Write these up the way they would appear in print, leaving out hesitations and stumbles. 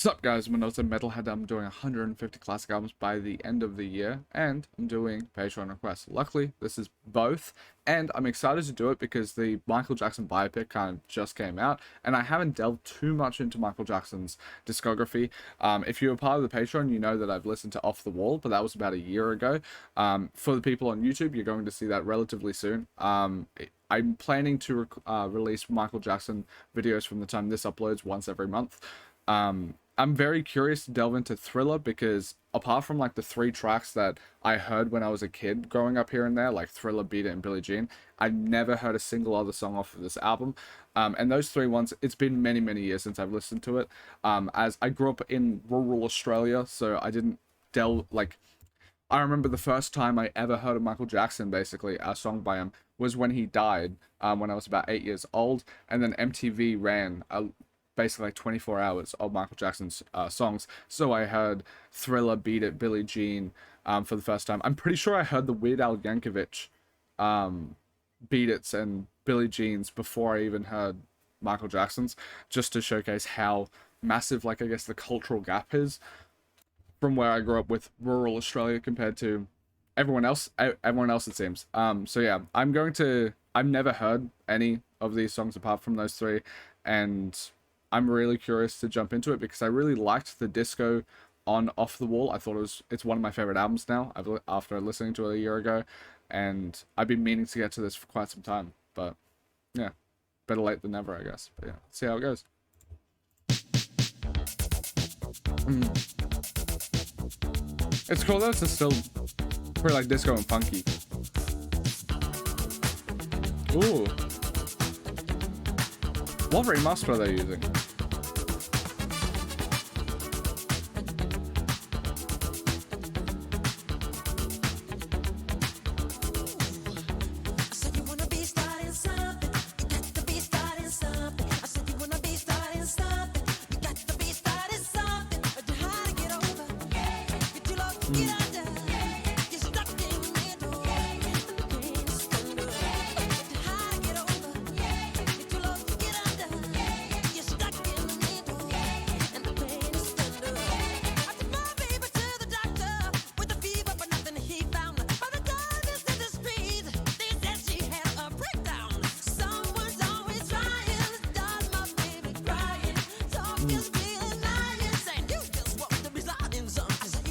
Sup guys, I'm Minosa Metalhead. I'm doing 150 classic albums by the end of the year, and I'm doing Patreon requests. Luckily, this is both, and I'm excited to do it because the Michael Jackson biopic kind of just came out, and I haven't delved too much into Michael Jackson's discography. If you're a part of the Patreon, you know that I've listened to Off the Wall, but that was about a year ago. For the people on YouTube, you're going to see that relatively soon. I'm planning to release Michael Jackson videos from the time this uploads once every month. I'm very curious to delve into Thriller because apart from like the 3 tracks that I heard when I was a kid growing up here and there, like Thriller, Beat It, and Billie Jean, I've never heard a single other song off of this album. And those 3 ones, it's been many, many years since I've listened to it. As I grew up in rural Australia, so I didn't delve, like, I remember the first time I ever heard of Michael Jackson, basically, a song by him, was when he died, when I was about 8 years old, and then MTV ran basically like 24 hours of Michael Jackson's songs. So I heard Thriller, Beat It, Billie Jean for the first time. I'm pretty sure I heard the Weird Al Yankovic Beat It's and Billie Jeans before I even heard Michael Jackson's, just to showcase how massive, like, I guess the cultural gap is from where I grew up with rural Australia compared to everyone else, it seems. So yeah, I've never heard any of these songs apart from those 3, and I'm really curious to jump into it because I really liked the disco on Off the Wall. I thought it's one of my favorite albums now after listening to it a year ago, and I've been meaning to get to this for quite some time, but yeah, better late than never, I guess. But yeah, let's see how it goes. It's cool though, it's still pretty like disco and funky. Ooh. What remaster are they using?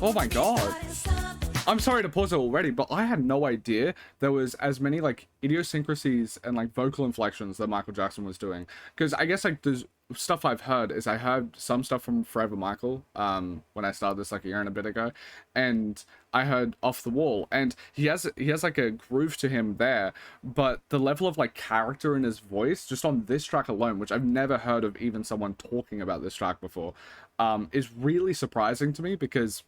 Oh my god. I'm sorry to pause it already, but I had no idea there was as many like idiosyncrasies and like vocal inflections that Michael Jackson was doing. Because I guess like there's stuff I've heard is I heard some stuff from Forever Michael when I started this like a year and a bit ago, and I heard Off the Wall, and he has like a groove to him there, but the level of like character in his voice just on this track alone, which I've never heard of even someone talking about this track before, is really surprising to me because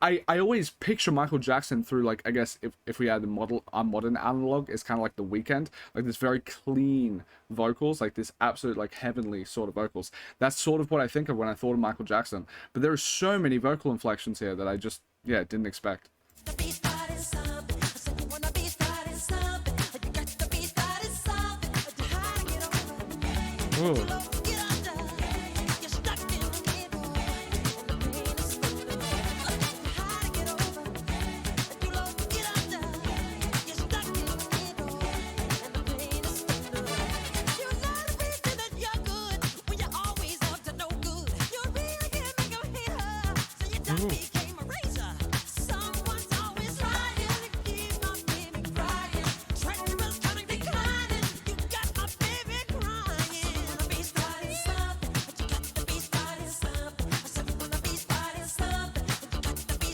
I always picture Michael Jackson through, like, I guess if we had a modern analog, it's kind of like The Weeknd, like this very clean vocals, like this absolute like heavenly sort of vocals. That's sort of what I think of when I thought of Michael Jackson. But there are so many vocal inflections here that I just, yeah, didn't expect. Ooh.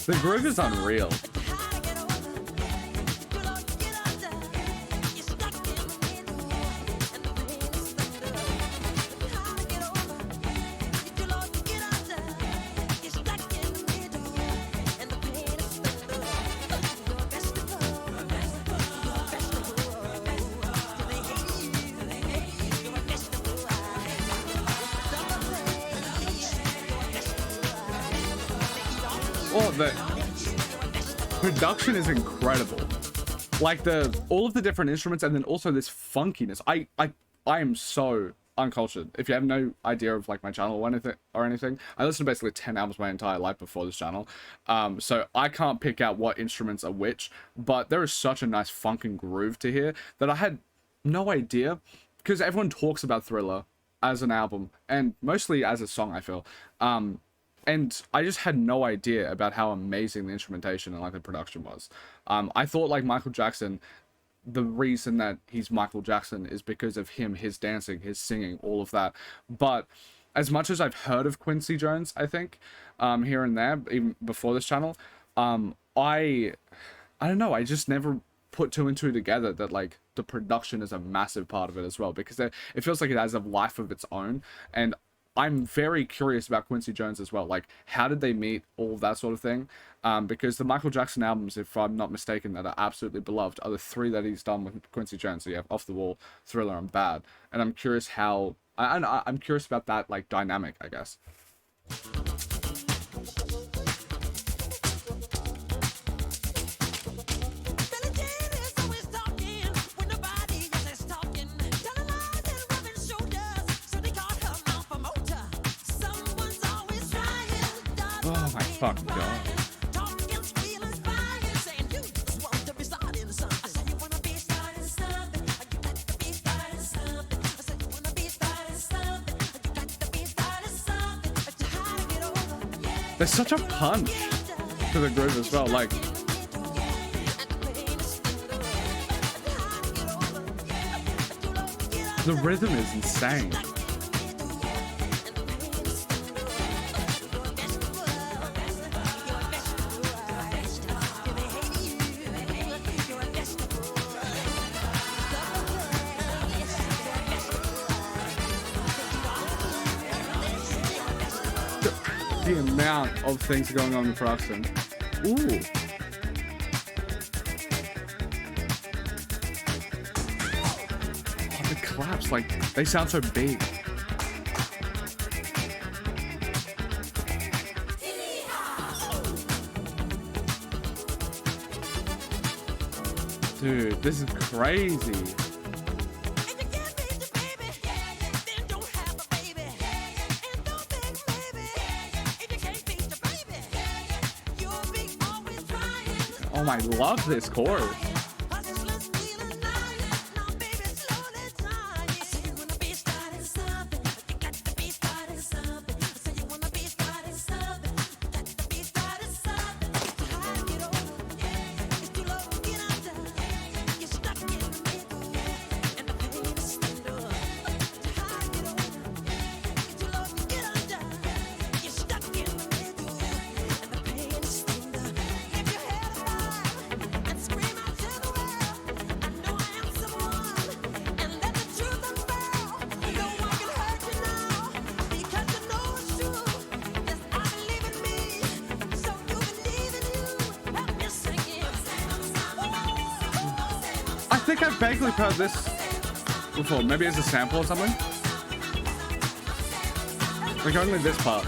The groove is unreal. Oh, the production is incredible. Like all of the different instruments, and then also this funkiness. I am so uncultured. If you have no idea of like my channel or anything, I listened to basically 10 albums my entire life before this channel. So I can't pick out what instruments are which, but there is such a nice funk and groove to here that I had no idea, because everyone talks about Thriller as an album and mostly as a song, I feel. And I just had no idea about how amazing the instrumentation and like the production was. I thought like Michael Jackson, the reason that he's Michael Jackson is because of him, his dancing, his singing, all of that. But as much as I've heard of Quincy Jones, I think, here and there, even before this channel, I don't know, I just never put two and two together that like the production is a massive part of it as well, because it feels like it has a life of its own. And I'm very curious about Quincy Jones as well. Like, how did they meet, all of that sort of thing? Because the Michael Jackson albums, if I'm not mistaken, that are absolutely beloved are the three that he's done with Quincy Jones. So you have Off the Wall, Thriller, and Bad. And I'm curious how, I'm curious about that like dynamic, I guess. Oh my fucking god. There's such a punch to the groove as well, like the rhythm is insane. The amount of things going on in production. Ooh. Oh, the claps, like, they sound so big. Dude, this is crazy. Oh, I love this chorus. I think I've vaguely heard this before, maybe as a sample or something. Like only this part.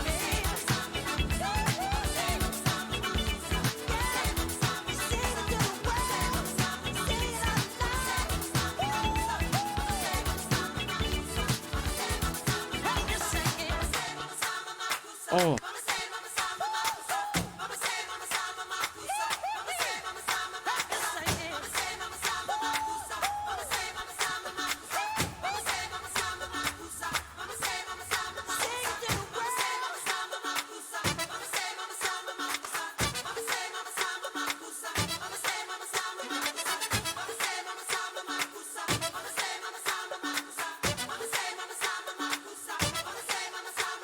Oh.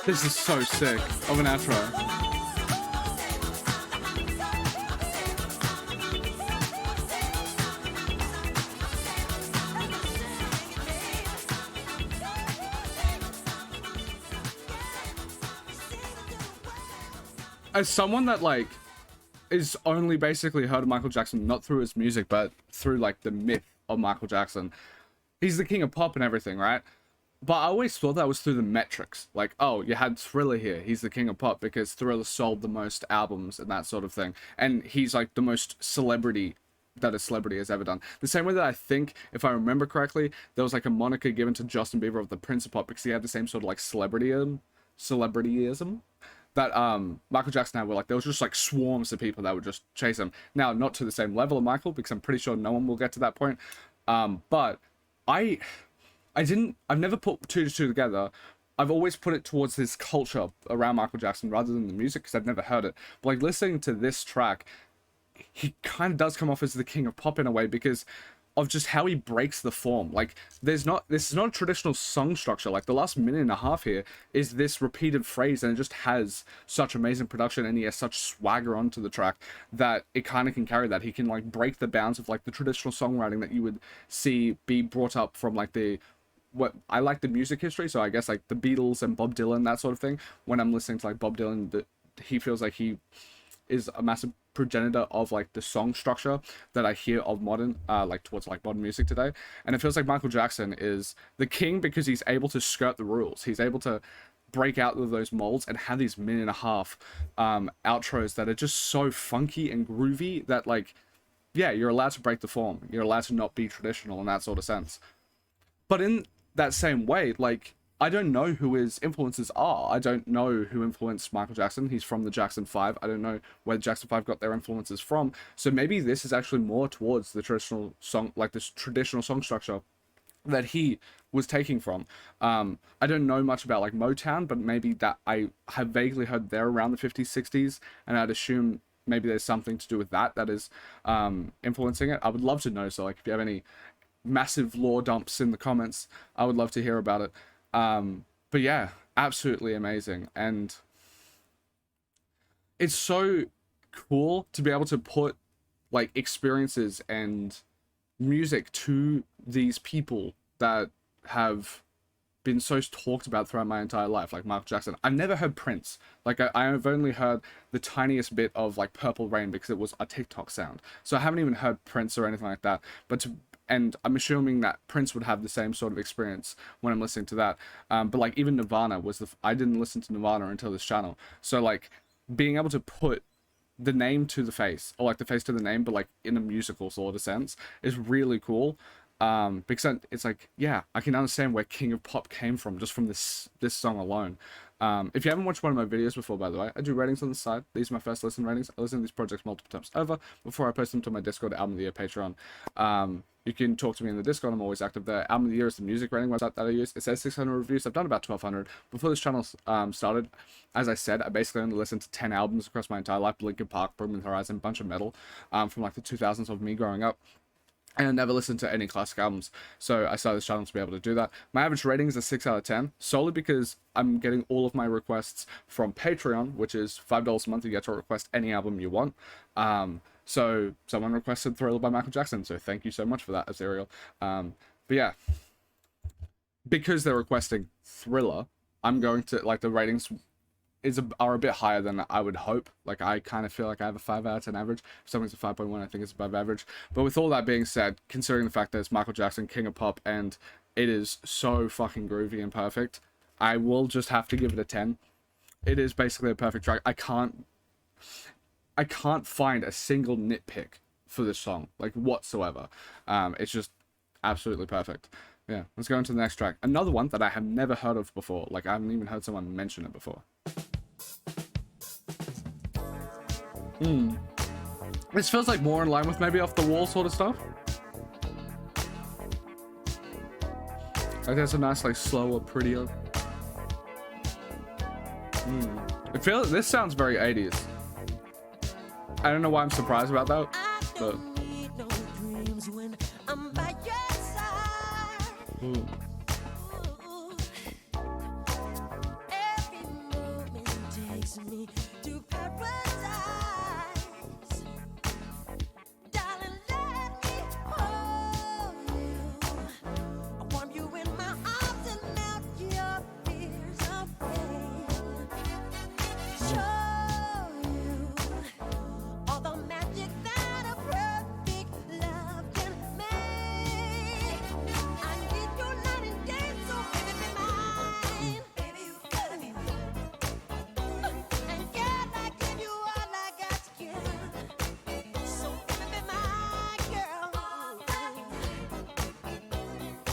This is so sick of an outro. As someone that like is only basically heard of Michael Jackson not through his music but through like the myth of Michael Jackson, he's the king of pop and everything, right? But I always thought that was through the metrics. Like, oh, you had Thriller here. He's the king of pop because Thriller sold the most albums and that sort of thing. And he's like the most celebrity that a celebrity has ever done. The same way that I think, if I remember correctly, there was like a moniker given to Justin Bieber of the Prince of Pop because he had the same sort of like celebrityism that Michael Jackson had, where like there was just like swarms of people that would just chase him. Now, not to the same level of Michael, because I'm pretty sure no one will get to that point. But I've never put two to two together. I've always put it towards this culture around Michael Jackson rather than the music, because I've never heard it. But like listening to this track, he kind of does come off as the king of pop in a way because of just how he breaks the form. Like this is not a traditional song structure. Like the last minute and a half here is this repeated phrase, and it just has such amazing production, and he has such swagger onto the track that it kind of can carry that. He can like break the bounds of like the traditional songwriting that you would see be brought up from like what I like the music history, so I guess like the Beatles and Bob Dylan, that sort of thing. When I'm listening to like Bob Dylan, he feels like he is a massive progenitor of like the song structure that I hear of modern like towards like modern music today. And it feels like Michael Jackson is the king because he's able to skirt the rules. He's able to break out of those molds and have these minute and a half outros that are just so funky and groovy that like, yeah, you're allowed to break the form, you're allowed to not be traditional in that sort of sense. But in that same way, like, I don't know who his influences are. I don't know who influenced Michael Jackson. He's from the Jackson 5. I don't know where the Jackson 5 got their influences from. So maybe this is actually more towards the traditional song, like this traditional song structure that he was taking from. I don't know much about like Motown, but maybe that I have vaguely heard they're around the 50s, 60s, and I'd assume maybe there's something to do with that is influencing it. I would love to know. So like if you have any massive lore dumps in the comments, I would love to hear about it. But yeah, absolutely amazing. And it's so cool to be able to put like experiences and music to these people that have been so talked about throughout my entire life, like Michael Jackson. I've never heard Prince. Like I've only heard the tiniest bit of like Purple Rain because it was a TikTok sound. So I haven't even heard Prince or anything like that. And I'm assuming that Prince would have the same sort of experience when I'm listening to that. But like even Nirvana I didn't listen to Nirvana until this channel. So like being able to put the name to the face, or like the face to the name, but like in a musical sort of sense, is really cool. Because it's like, yeah, I can understand where King of Pop came from just from this song alone. If you haven't watched one of my videos before, by the way, I do ratings on the side. These are my first listen ratings. I listen to these projects multiple times over before I post them to my Discord, Album of the Year, Patreon. You can talk to me in the Discord. I'm always active there. Album of the Year is the music rating website that I use. It says 600 reviews. I've done about 1,200. Before this channel started, as I said, I basically only listened to 10 albums across my entire life. Linkin Park, Bring Me the Horizon, bunch of metal from like the 2000s of me growing up. And I never listened to any classic albums, so I started this channel to be able to do that. My average rating is a 6 out of 10, solely because I'm getting all of my requests from Patreon, which is $5 a month. You get to request any album you want. So someone requested Thriller by Michael Jackson, so thank you so much for that, Azariel. But yeah, because they're requesting Thriller, I'm going to, like, the ratings are a bit higher than I would hope. Like, I kind of feel like I have a 5 out of 10 average. If something's a 5.1, I think it's above average. But with all that being said, considering the fact that it's Michael Jackson, King of Pop, and it is so fucking groovy and perfect, I will just have to give it a 10. It is basically a perfect track. I can't find a single nitpick for this song, like, whatsoever. It's just absolutely perfect. Yeah, let's go into the next track. Another one that I have never heard of before. Like, I haven't even heard someone mention it before. This feels like more in line with maybe Off the Wall sort of stuff. Like there's a nice, like, slower, prettier. This sounds very 80s. I don't know why I'm surprised about that, but ooh.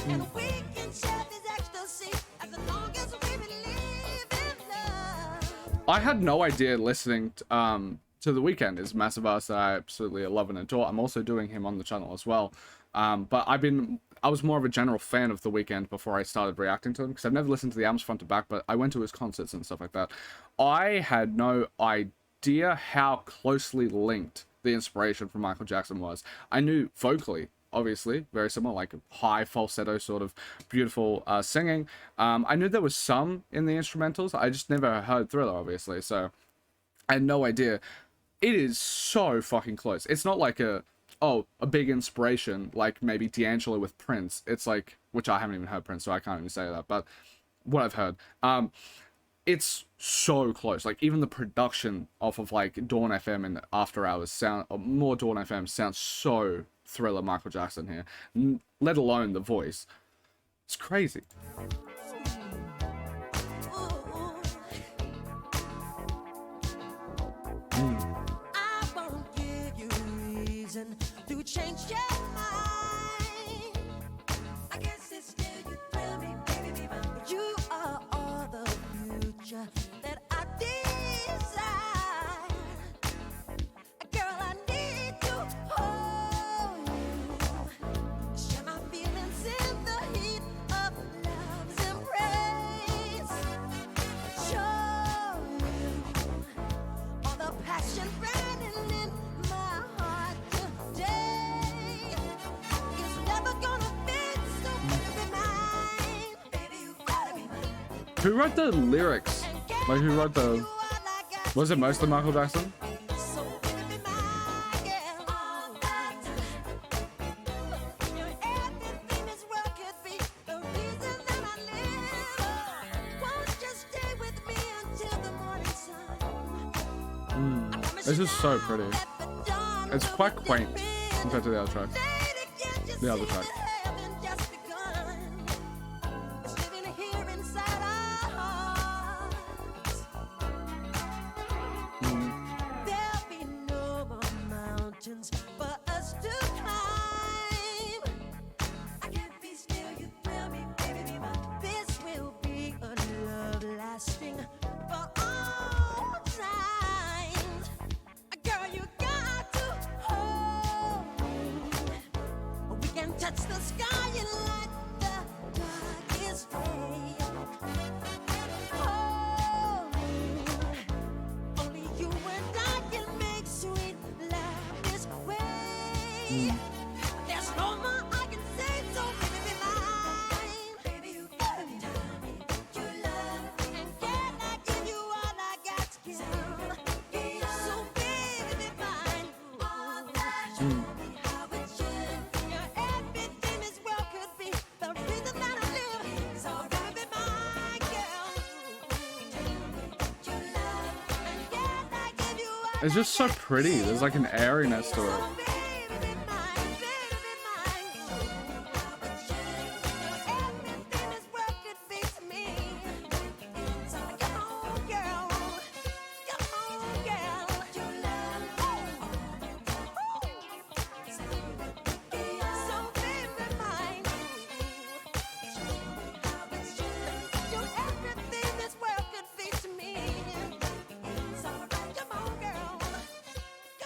And we can share this ecstasy as long as we believe in love. I had no idea listening to The Weeknd is a massive artist that I absolutely love and adore. I'm also doing him on the channel as well. But I was more of a general fan of The Weeknd before I started reacting to him, because I've never listened to the albums front to back, but I went to his concerts and stuff like that. I had no idea how closely linked the inspiration from Michael Jackson was. I knew vocally, obviously, very similar, like high falsetto sort of beautiful singing. I knew there was some in the instrumentals. I just never heard Thriller, obviously, so I had no idea. It is so fucking close. It's not like a big inspiration like maybe D'Angelo with Prince. It's like, which I haven't even heard Prince, so I can't even say that, but what I've heard, it's so close. Like, even the production off of like Dawn FM and After Hours sound, or more Dawn FM, sounds so Thriller Michael Jackson here, let alone the voice. It's crazy. I won't give you reason to change your mind. I guess it's still you thrill me, baby. You are all the future that I desire. Girl, I need to hold you. Share my feelings in the heat of love's embrace. Show you all the passion burning in my heart today. It's never gonna fade, so baby, mine. Baby, you gotta be mine. Who wrote the lyrics? Like, who wrote the... Was it mostly Michael Jackson? So baby, be my girl all the time. Your everything this world could be the reason that I live. Won't you stay with me until the morning sun? I promise This you is so now pretty. that the dawn It's will quite be quaint different. compared to the other tracks. Lady, can't you The other see track. that heaven just begun? It's living here inside our hearts. There'll be no more mountains for us to climb. I can't be still, you thrill me, baby, but this will be a love lasting for all time. Girl, you got to hold me. We can touch the sky and light the darkest day. Hold me. Only you and I can make sweet love this way. There's no more I can say, so baby, be mine. Baby, you gotta tell me you love, and can I give you all I got to give? So baby, be mine. All that show me how it should. You're everything this world could be, the reason that I live. So baby, be my girl. You love, and can I give you all It's just so pretty. There's like an airiness to it.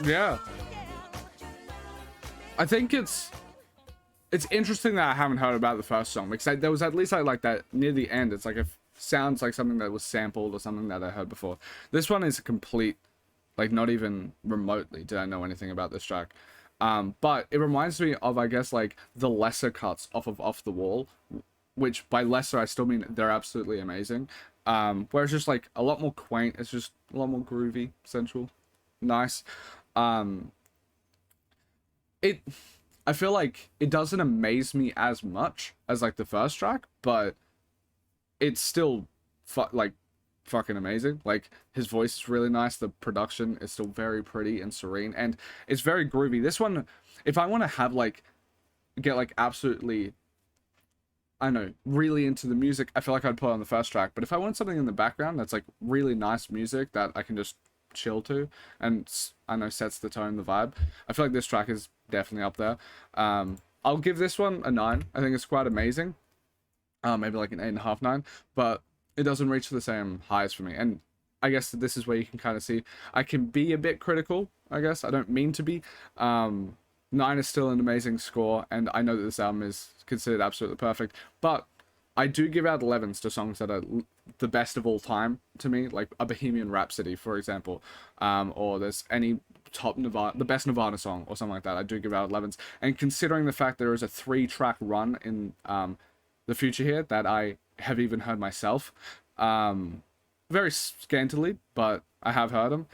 Yeah. I think it's interesting that I haven't heard about the first song, because there was at least like that near the end. It's like it sounds like something that was sampled or something that I heard before. This one is a complete, like, not even remotely did I know anything about this track. But it reminds me of, I guess, like the lesser cuts off of Off the Wall, which by lesser I still mean they're absolutely amazing. Where it's just like a lot more quaint. It's just a lot more groovy, sensual, nice. I feel like it doesn't amaze me as much as like the first track, but it's still fucking amazing. Like, his voice is really nice, the production is still very pretty and serene, and it's very groovy. This one, if I want to have like get like absolutely, I don't know, really into the music, I feel like I'd put it on the first track. But if I want something in the background that's like really nice music that I can just chill to, and I know sets the tone, the vibe, I feel like this track is definitely up there. I'll give this one a 9. I think it's quite amazing. Maybe like an 8.5, 9, but it doesn't reach the same highs for me. And I guess this is where you can kind of see I can be a bit critical. I guess I don't mean to be. 9 is still an amazing score, and I know that this album is considered absolutely perfect, but I do give out 11s to songs that are the best of all time to me, like a Bohemian Rhapsody, for example, or there's any top Nirvana, the best Nirvana song or something like that. I do give out 11s, and considering the fact there is a 3-track run in the future here that I have even heard myself, very scantily, but I have heard them.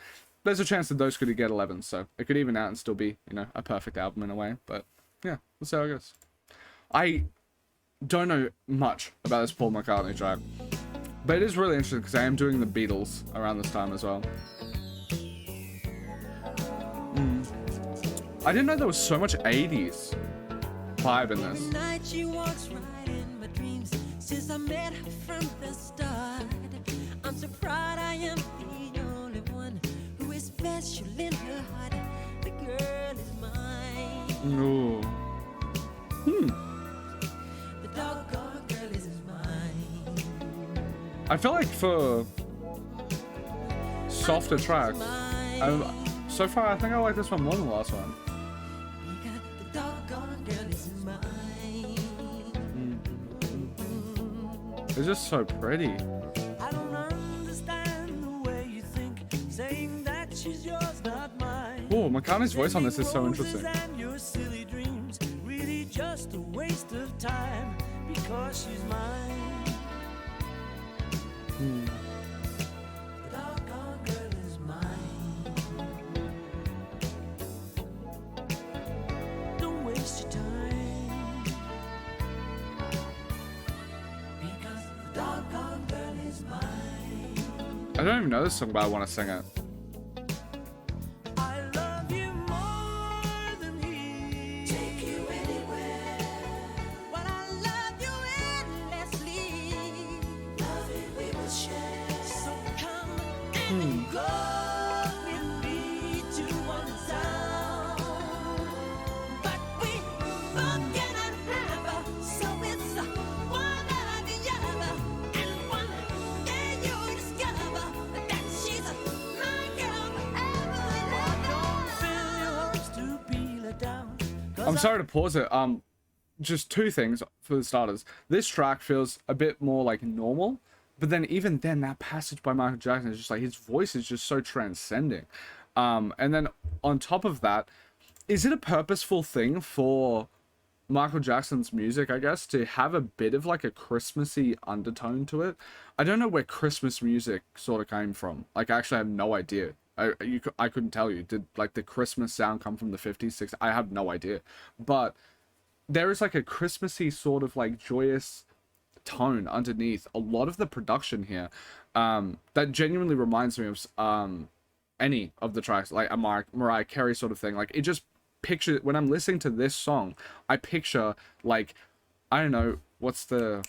There's a chance that those could get 11s, so it could even out and still be, you know, a perfect album in a way. But yeah, let's see how it goes. I don't know much about this Paul McCartney track, but it is really interesting because I am doing the Beatles around this time as well. I didn't know there was so much 80s vibe in this. Night she walks right in my dreams since I met her from the start. I'm so proud I am the only one who is special in her heart. The girl is mine. Ooh. The doggone girl is mine. I feel like for softer tracks, so far I think I like this one more than the last one. Because the doggone girl is mine. It's just so pretty. I don't understand the way you think, saying that she's yours, not mine. Oh, McCartney's voice on this is so interesting. And your silly dreams, really just a waste of time, because she's mine. The doggone girl is mine. Don't waste your time, because the doggone girl is mine. I don't even know this song, but I want to sing it. I love you more than he. Take you anywhere. But I love you endlessly. Love it we will share. So come and go with me to one town. But we both cannot have, so it's one or the other. And one day you discover that she's my girl forever. I'm sorry to pause it. Just two things for the starters. This track feels a bit more like normal, but then even then, that passage by Michael Jackson is just like his voice is just so transcending. And then on top of that, is it a purposeful thing for Michael Jackson's music, I guess, to have a bit of like a Christmassy undertone to it? I don't know where Christmas music sort of came from. Like, I actually have no idea. I couldn't tell you. Did like the Christmas sound come from the 50s, 60s? I have no idea. But there is like a Christmassy sort of like joyous tone underneath a lot of the production here, that genuinely reminds me of any of the tracks, like a Mariah Carey sort of thing. Like, it just picture, when I'm listening to this song, I picture like, I don't know, what's the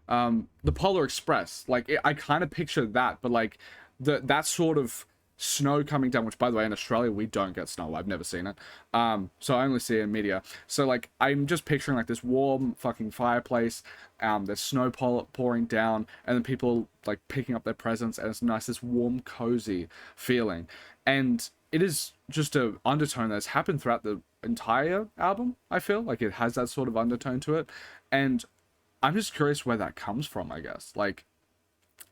Polar Express. Like, I kind of picture that, but like that sort of snow coming down, which by the way, in Australia we don't get snow. I've never seen it, so I only see it in media. So like, I'm just picturing like this warm fucking fireplace, there's snow pouring down, and then people like picking up their presents, and it's nice, this warm cozy feeling. And it is just a undertone that's happened throughout the entire album. I feel like it has that sort of undertone to it, and I'm just curious where that comes from, I guess. Like,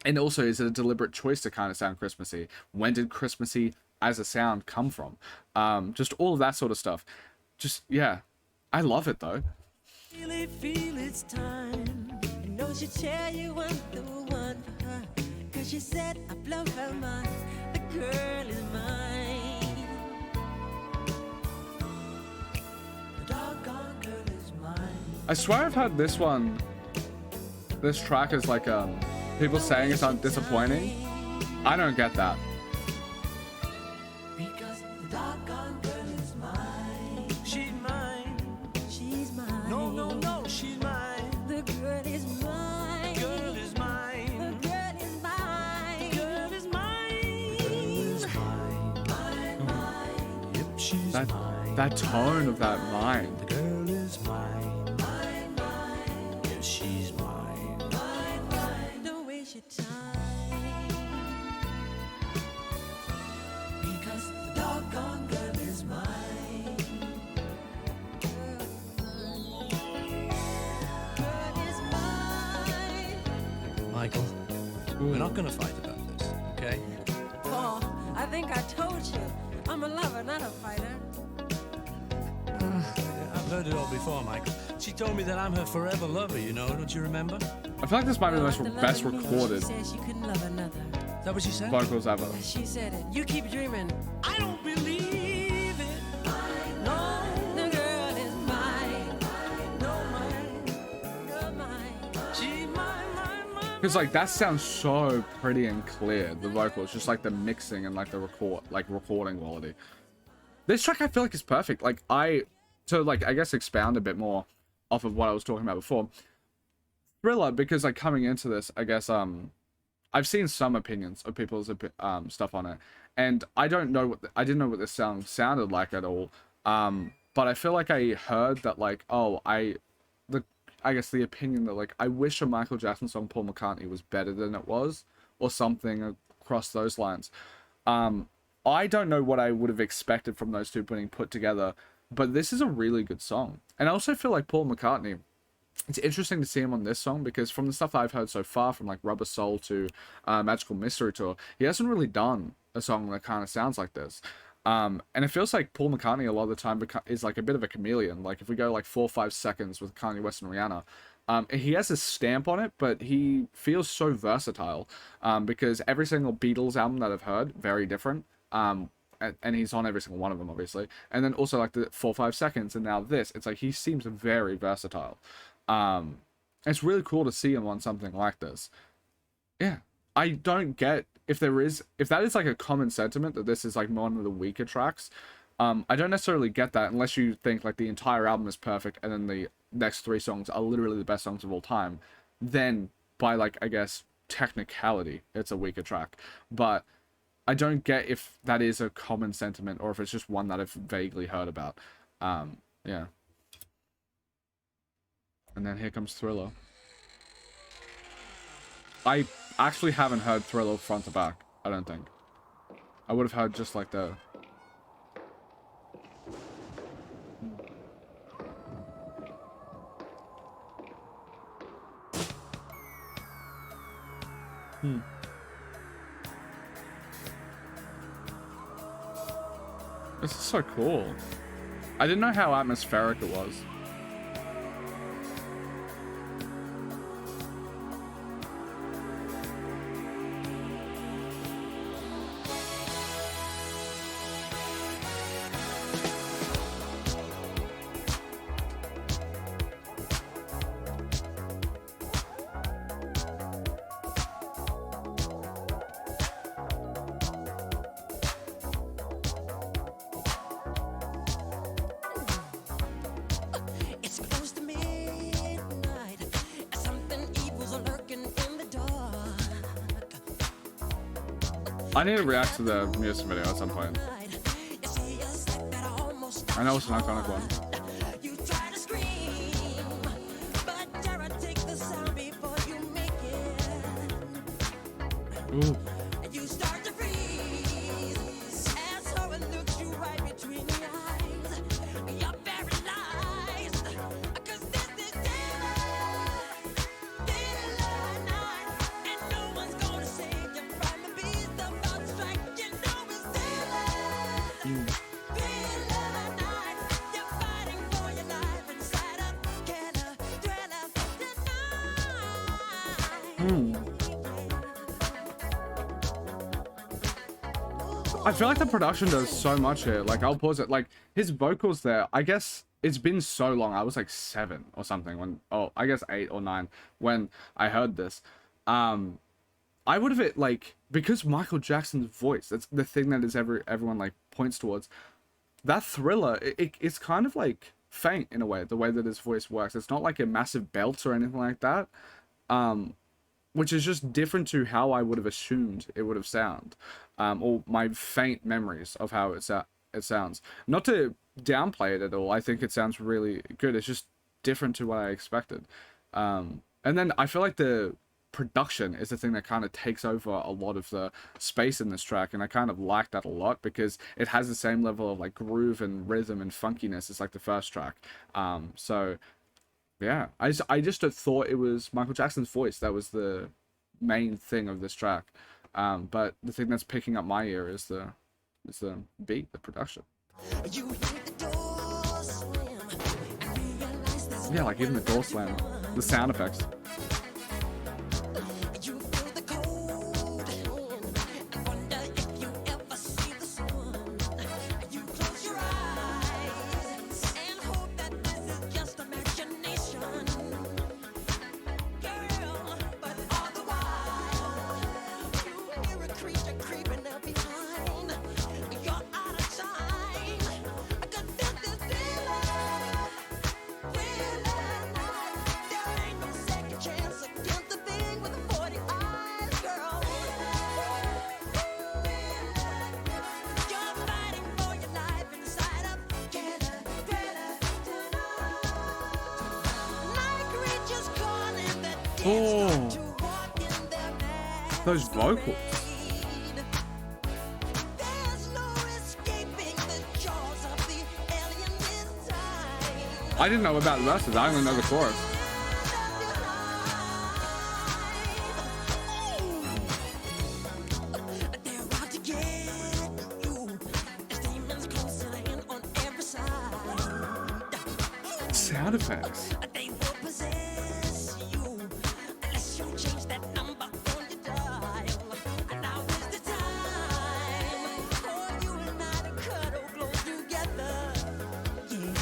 and also, is it a deliberate choice to kind of sound Christmassy? When did Christmassy as a sound come from? Just all of that sort of stuff. Just, yeah. I love it, though. Really feel it's time. I know she tell you I'm the one for her, 'cause she said I blow her mind. The girl is mine. The doggone girl is mine. I swear I've heard this track is like, people saying it's disappointing. I don't get that. Because the doggone girl is mine. She's mine. She's mine. No, she's mine. The girl is mine. The girl is mine. The girl is mine. The girl is mine. The girl is mine. Mine. Yep, she's mine. That tone of that mind. The girl is mine, mine, mine. Yes, she's mine, mine, mine. Don't waste your time, because the doggone girl is mine. Girl is mine. Michael, we're not gonna fight about this, okay? Paul, I think I told you, I'm a lover, not a fighter. I've heard it all before, Michael. She told me that I'm her forever lover, you know, don't you remember? I feel like this might be the After best loving me, recorded She said she couldn't love another. Is that what she said? vocals ever. She said it. You keep dreaming. I don't believe it. No, the girl is mine. No, mine. You're mine. She's mine, mine, mine. Because like that sounds so pretty and clear. The vocals, just like the mixing and like the recording quality. This track I feel like is perfect. Like I guess expound a bit more off of what I was talking about before. Thriller, because like coming into this, I guess I've seen some opinions of people's stuff on it, and I didn't know what this song sounded like at all. But I feel like I heard that like, I guess the opinion that like I wish a Michael Jackson song Paul McCartney was better than it was, or something across those lines. I don't know what I would have expected from those two being put together, but this is a really good song. And I also feel like Paul McCartney, it's interesting to see him on this song, because from the stuff I've heard so far, from like Rubber Soul to Magical Mystery Tour, he hasn't really done a song that kind of sounds like this. And it feels like Paul McCartney a lot of the time is like a bit of a chameleon. Like if we go like 4 or 5 seconds with Kanye West and Rihanna, he has a stamp on it, but he feels so versatile, because every single Beatles album that I've heard, very different. And he's on every single one of them, obviously. And then also like the 4 or 5 seconds, and now this, it's like he seems very versatile. It's really cool to see him on something like this. Yeah, I don't get if that is like a common sentiment that this is like one of the weaker tracks. I don't necessarily get that unless you think like the entire album is perfect and then the next 3 songs are literally the best songs of all time. Then by like, I guess, technicality, it's a weaker track. But I don't get if that is a common sentiment or if it's just one that I've vaguely heard about. Yeah. And then here comes Thriller. I actually haven't heard Thriller front to back, I don't think. I would have heard just like the... This is so cool. I didn't know how atmospheric it was. It's close to midnight. Something evil's lurking in the dark. I need to react to the music video at some point. You see us like that almost. I know it's an iconic one. You try to scream, but Tara, take the sound before you make it. Ooh. You start to freeze as someone looks you right between the eyes. You're paralyzed, 'cause this is daylight night, and no one's gonna save you from the beast about to strike. You know it's daylight night. You're fighting for your life inside a killer thriller tonight. I feel like the production does so much here. Like, I'll pause it. Like, his vocals there, I guess it's been so long. I was like 7 or something when, I guess 8 or 9 when I heard this. I would have like, because Michael Jackson's voice, that's the thing that is everyone like points towards. That Thriller, it's kind of like faint in a way, the way that his voice works. It's not like a massive belt or anything like that. Which is just different to how I would have assumed it would have sound, or my faint memories of how it sounds. Not to downplay it at all. I think it sounds really good. It's just different to what I expected. And then I feel like the production is the thing that kind of takes over a lot of the space in this track, and I kind of like that a lot because it has the same level of like groove and rhythm and funkiness as like the first track. So yeah, I just thought it was Michael Jackson's voice that was the main thing of this track. But the thing that's picking up my ear is the beat, the production. You hear the door slam and realize there's Yeah, like even the door slam, the sound effects. you feel the cold hand and wonder if you ever see the sun. You close your eyes and hope that this is just imagination, girl. But all the while, you hear a creature creeping up behind. You're out of time. I could feel this feeling. There ain't no second chance against the thing with the 40 eyes, girl. You're fighting for your life inside of night creatures calling that can't stop to walk in their mad Those vocals. speed. There's no escaping the jaws of the alien this time. I didn't know about the verses. I only know the chorus. They're out to get you. There's demons closing in on every side. Sound effects. They will possess you unless you change that number on your dial. And now is the time for you and I to cuddle close together. Yeah.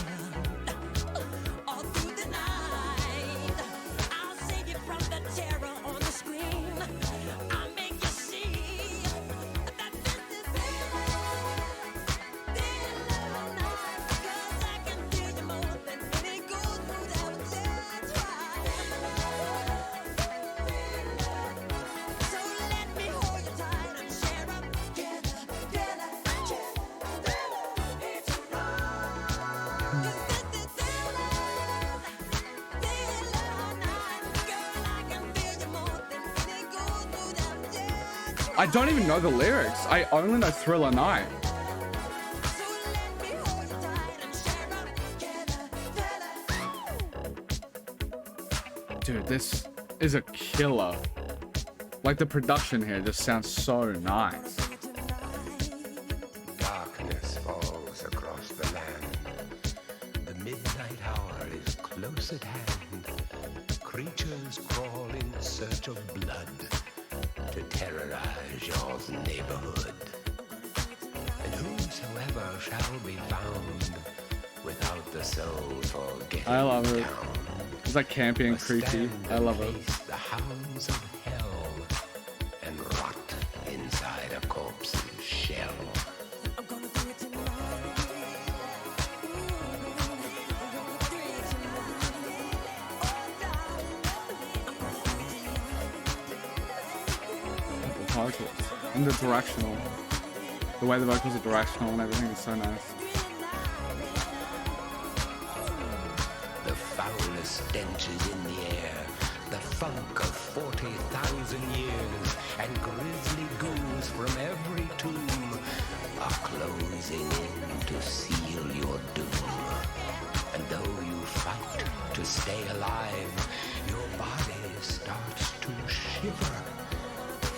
All through the night, I'll save you from the terror on the screen. I'll make you see that this is real night. 'Cause I can feel you more than any goes through that dead So let me hold you tight and share up together. It's a ride. This is night. Girl, I can feel you more than any goes through that dead I don't even know the lyrics. I only know Thriller Night. So let me hold you tight and share up together. Dude, this is a killer. Like the production here just sounds so nice. Darkness falls across the land. The midnight hour is close at hand. Creatures crawl in search of blood to terrorize your neighborhood. And whosoever shall be found without the soul for getting I love it. down It's like campy and must creepy. stand I love it. and face the hounds of hell and rot inside a corpse's shell. I'm gonna do it tonight. The vocals and the directional. The way the vocals are directional and everything is so nice. The foulest stench is in the air, the funk of 40,000 years, and grisly ghouls from every tomb are closing in to seal your doom. And though you fight to stay alive, your body starts to shiver,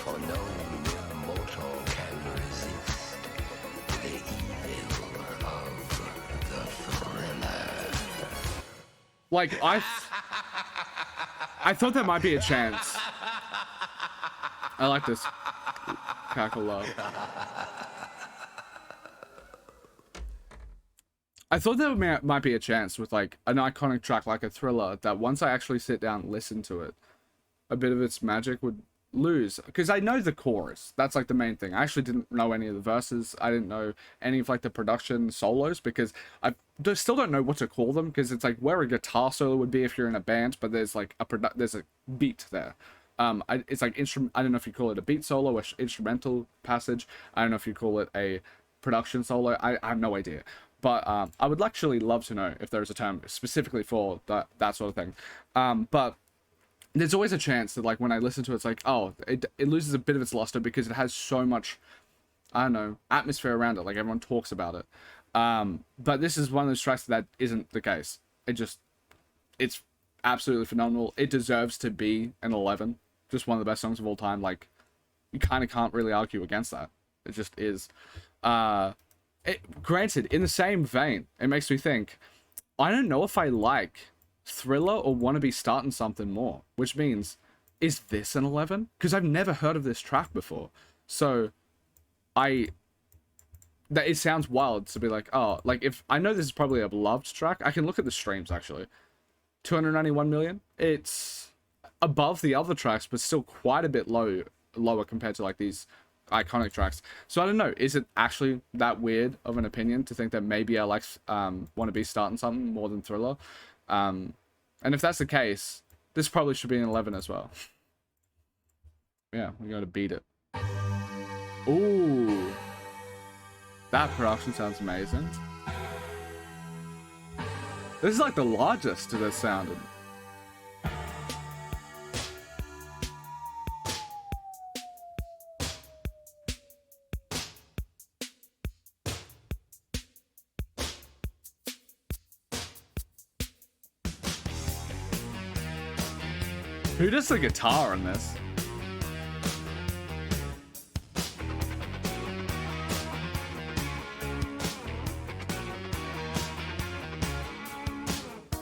for no mere mortal can resist the evil of the thriller. Like I thought there might be a chance. I like this cackle love. I thought there might be a chance with like an iconic track like a Thriller that once I actually sit down and listen to it, a bit of its magic would lose. Because I know the chorus. That's like the main thing. I actually didn't know any of the verses. I didn't know any of like the production solos because I still don't know what to call them because it's like where a guitar solo would be if you're in a band, but there's like there's a beat there. It's like I don't know if you call it a beat solo or instrumental passage. I don't know if you call it a production solo. I have no idea. But I would actually love to know if there's a term specifically for that sort of thing. But there's always a chance that, like, when I listen to it, it's like, oh, it loses a bit of its luster because it has so much, I don't know, atmosphere around it. Like, everyone talks about it. But this is one of those tracks that isn't the case. It's absolutely phenomenal. It deserves to be an 11. Just one of the best songs of all time. Like, you kind of can't really argue against that. It just is. Granted, in the same vein, it makes me think, I don't know if I like Thriller or Want to Be Starting Something more, which means, is this an 11? Because I've never heard of this track before. So, it sounds wild to be like, oh, like, if I know this is probably a beloved track, I can look at the streams actually. 291 million. It's above the other tracks, but still quite a bit lower compared to like these iconic tracks. So I don't know, is it actually that weird of an opinion to think that maybe I like Want to Be Starting Something more than Thriller? And if that's the case, this probably should be an 11 as well. Yeah, we gotta beat it. Ooh, that production sounds amazing. This is like the largest it has sounded. Who does the guitar in this?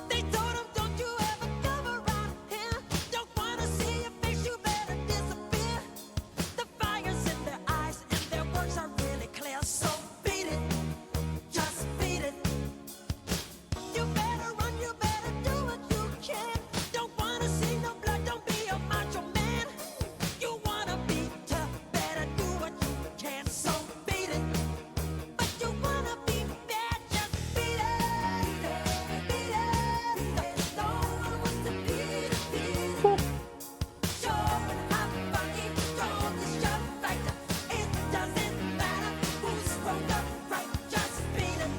They told him, don't you ever come around here. Don't wanna see your face, you better disappear. The fire's in their eyes and their words are really clear. So beat it, just beat it. You better run, you better do what you can. Don't wanna see no blood, don't be a macho man. You wanna be tough, better do what you can. So beat it, but you wanna be bad, just beat it. Beat it. No one wants to beat it. Show it how funky, don't just shove right. It doesn't matter who's wrong or right. Just beat it.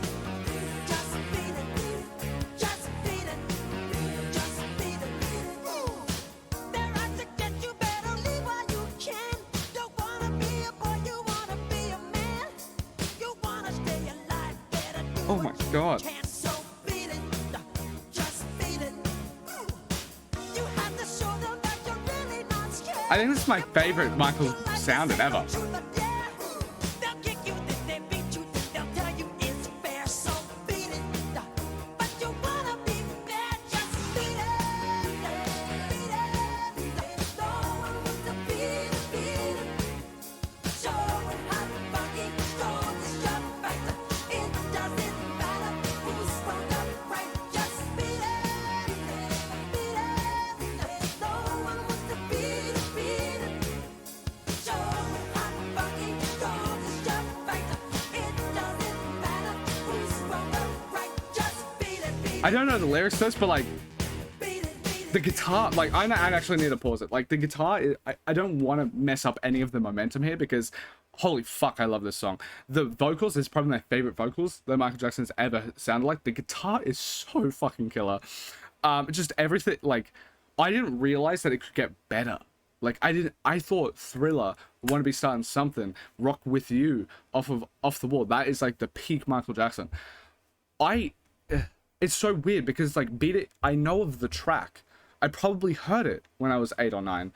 Just beat it. Just beat it. Just beat it. They're out to get you, better leave while you can. Don't wanna be a boy, you wanna be a man. You wanna stay alive, better do Oh my god. can. So beat it. Just beat it. You have to show them that you're really not scared. I think this is my favorite Michael sounded ever. They'll kick you, then they beat you, then they'll tell you it's fair. So beat it. But you wanna be bad, just beat it. Beat it. No one wants to beat it. Show it how funky, don't just shove right. It doesn't matter who's wrong or right. Just beat it. Beat it. No one wants to beat it. Show it how funky, don't just shove right. It doesn't matter who's wrong or right. Just beat it. I don't know the lyrics to this, but like Beat it. the guitar, like I actually need to pause it. Like the guitar, I don't want to mess up any of the momentum here because holy fuck, I love this song. The vocals is probably my favorite vocals that Michael Jackson's ever sounded like. The guitar is so fucking killer. Just everything, like I didn't realize that it could get better. Like I thought Thriller, Want to Be Starting Something, Rock With You, Off the Wall, that is like the peak Michael Jackson. It's so weird because like Beat It, I know of the track. I probably heard it when I was 8 or 9.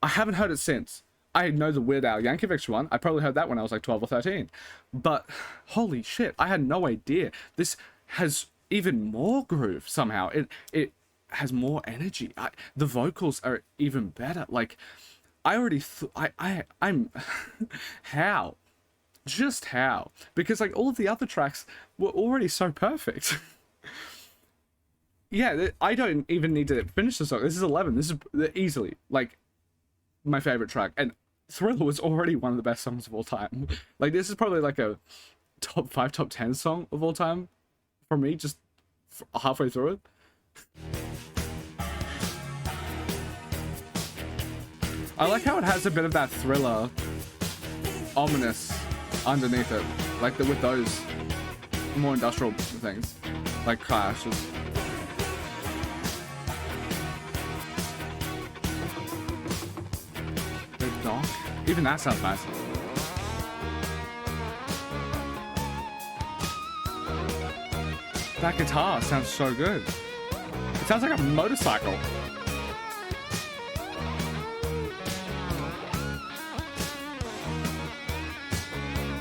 I haven't heard it since. I know the Weird Al Yankovic one. I probably heard that when I was like 12 or 13. But holy shit, I had no idea. This has even more groove somehow. It has more energy. The vocals are even better. Like I already I'm how? Just how? Because like all of the other tracks were already so perfect. Yeah, I don't even need to finish the song. This is 11. This is easily like my favorite track, and Thriller was already one of the best songs of all time. Like this is probably like a top 5, top 10 song of all time for me. Just halfway through it. I like how it has a bit of that Thriller ominous underneath it, like with those more industrial things, like Clash. Just... The dock? Even that sounds nice. That guitar sounds so good. It sounds like a motorcycle.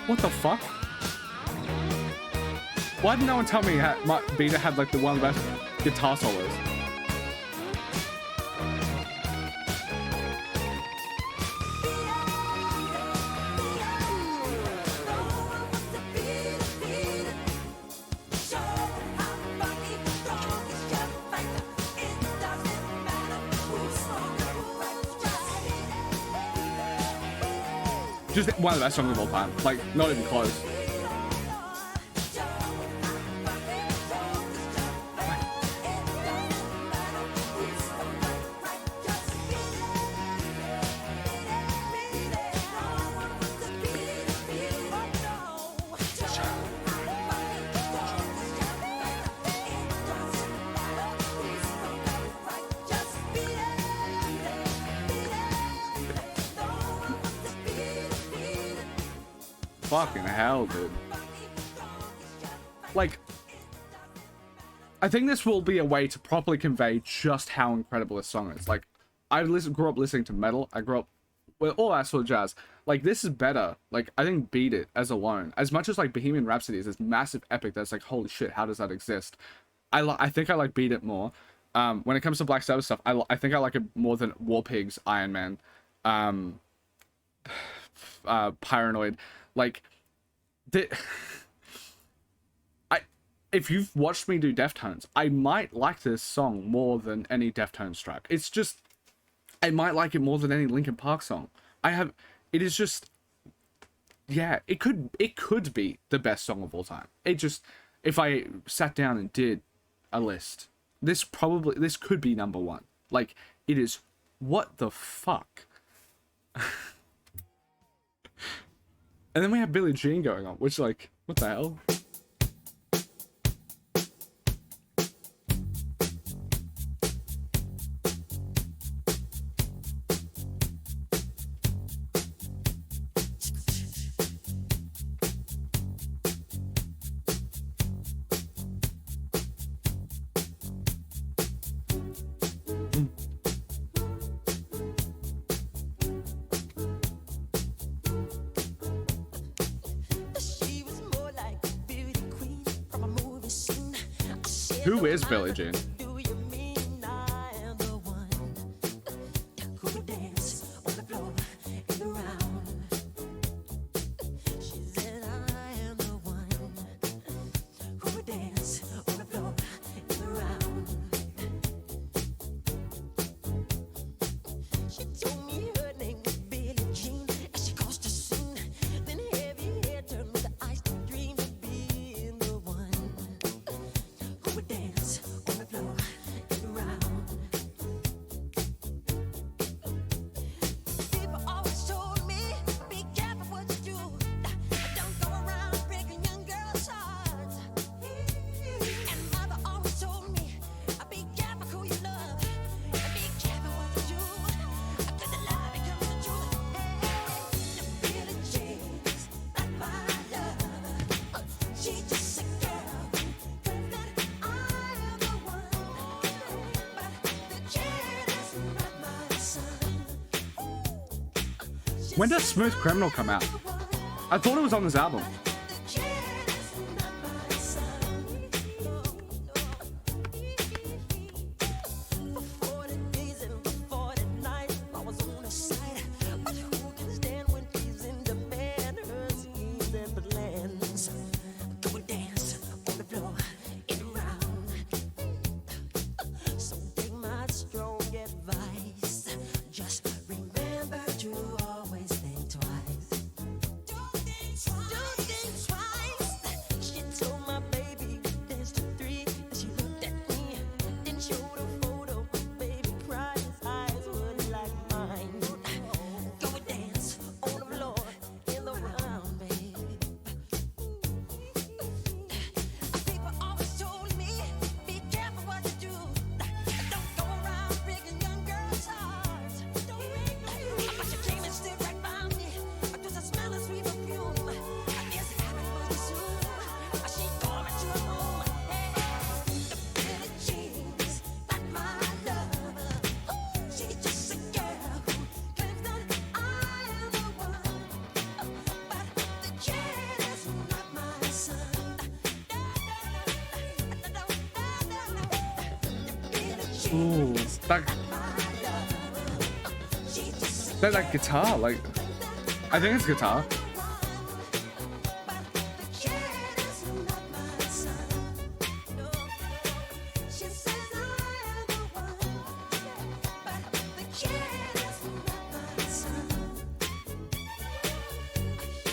What the fuck? Why did no one tell me my Beta had like one of the best guitar solos? Just one of the best songs of all time. Like, not even close. Fucking hell, dude. Like, I think this will be a way to properly convey just how incredible this song is. Like, I grew up listening to metal. I grew up with all that sort of jazz. Like, this is better. Like, I think Beat It as alone, as much as like Bohemian Rhapsody is this massive epic that's like, holy shit, how does that exist? I think I like Beat It more. When it comes to Black Sabbath stuff, I think I like it more than War Pigs, Iron Man, Paranoid. Like, if you've watched me do Deftones, I might like this song more than any Deftones track. It's just, I might like it more than any Linkin Park song. It is just, yeah, it could be the best song of all time. It just, if I sat down and did a list, this could be number one. Like, it is, what the fuck? And then we have Billie Jean going on, which, like, what the hell? Who is Billie Jean? When does Smooth Criminal come out? I thought it was on this album. Don't think Ooh, that guitar, like, I think it's guitar.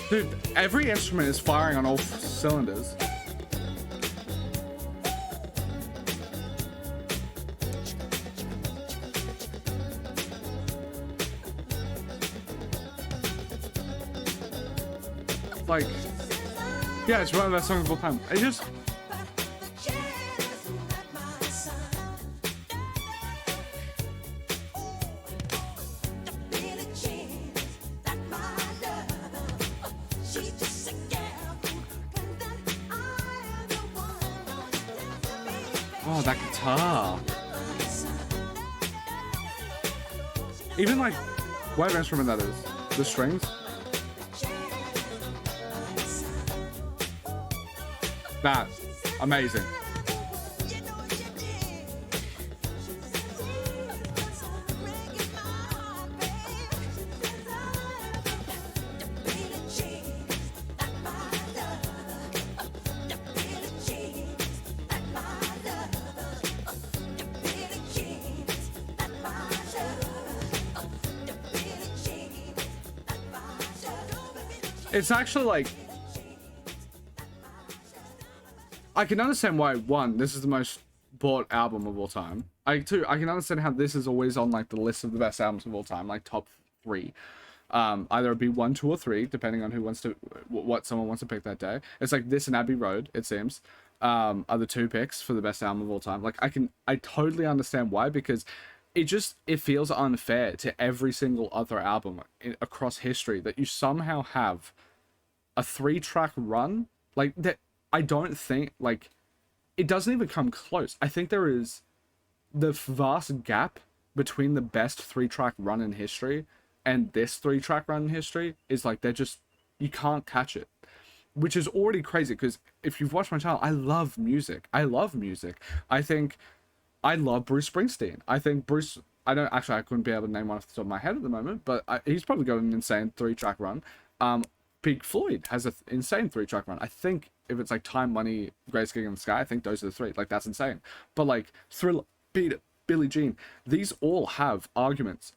Dude, every instrument is firing on all cylinders. Like, yeah, it's one of the best songs of all time. It just... Oh, that guitar. Even like, whatever instrument that is, the strings. That, amazing. It's actually like, I can understand why, one, this is the most bought album of all time. Two, I can understand how this is always on like the list of the best albums of all time, like top 3. Either it'd be 1, 2, or 3, depending on who wants to, what someone wants to pick that day. It's like this and Abbey Road, it seems, are the 2 picks for the best album of all time. Like I totally understand why, because it feels unfair to every single other album across history that you somehow have a 3-track run like that. I don't think, like, it doesn't even come close. I think there is the vast gap between the best 3-track run in history and this 3-track run in history is like, they're just, you can't catch it, which is already crazy. Because if you've watched my channel, I love music. I love music. I think I love Bruce Springsteen. I think Bruce, I couldn't be able to name one off the top of my head at the moment, but he's probably got an insane 3-track run. Pink Floyd has an insane 3-track run. I think if it's like Time, Money, Greatest Gig in the Sky, I think those are the 3. Like, that's insane. But like Thriller, Beat It, Billie Jean, these all have arguments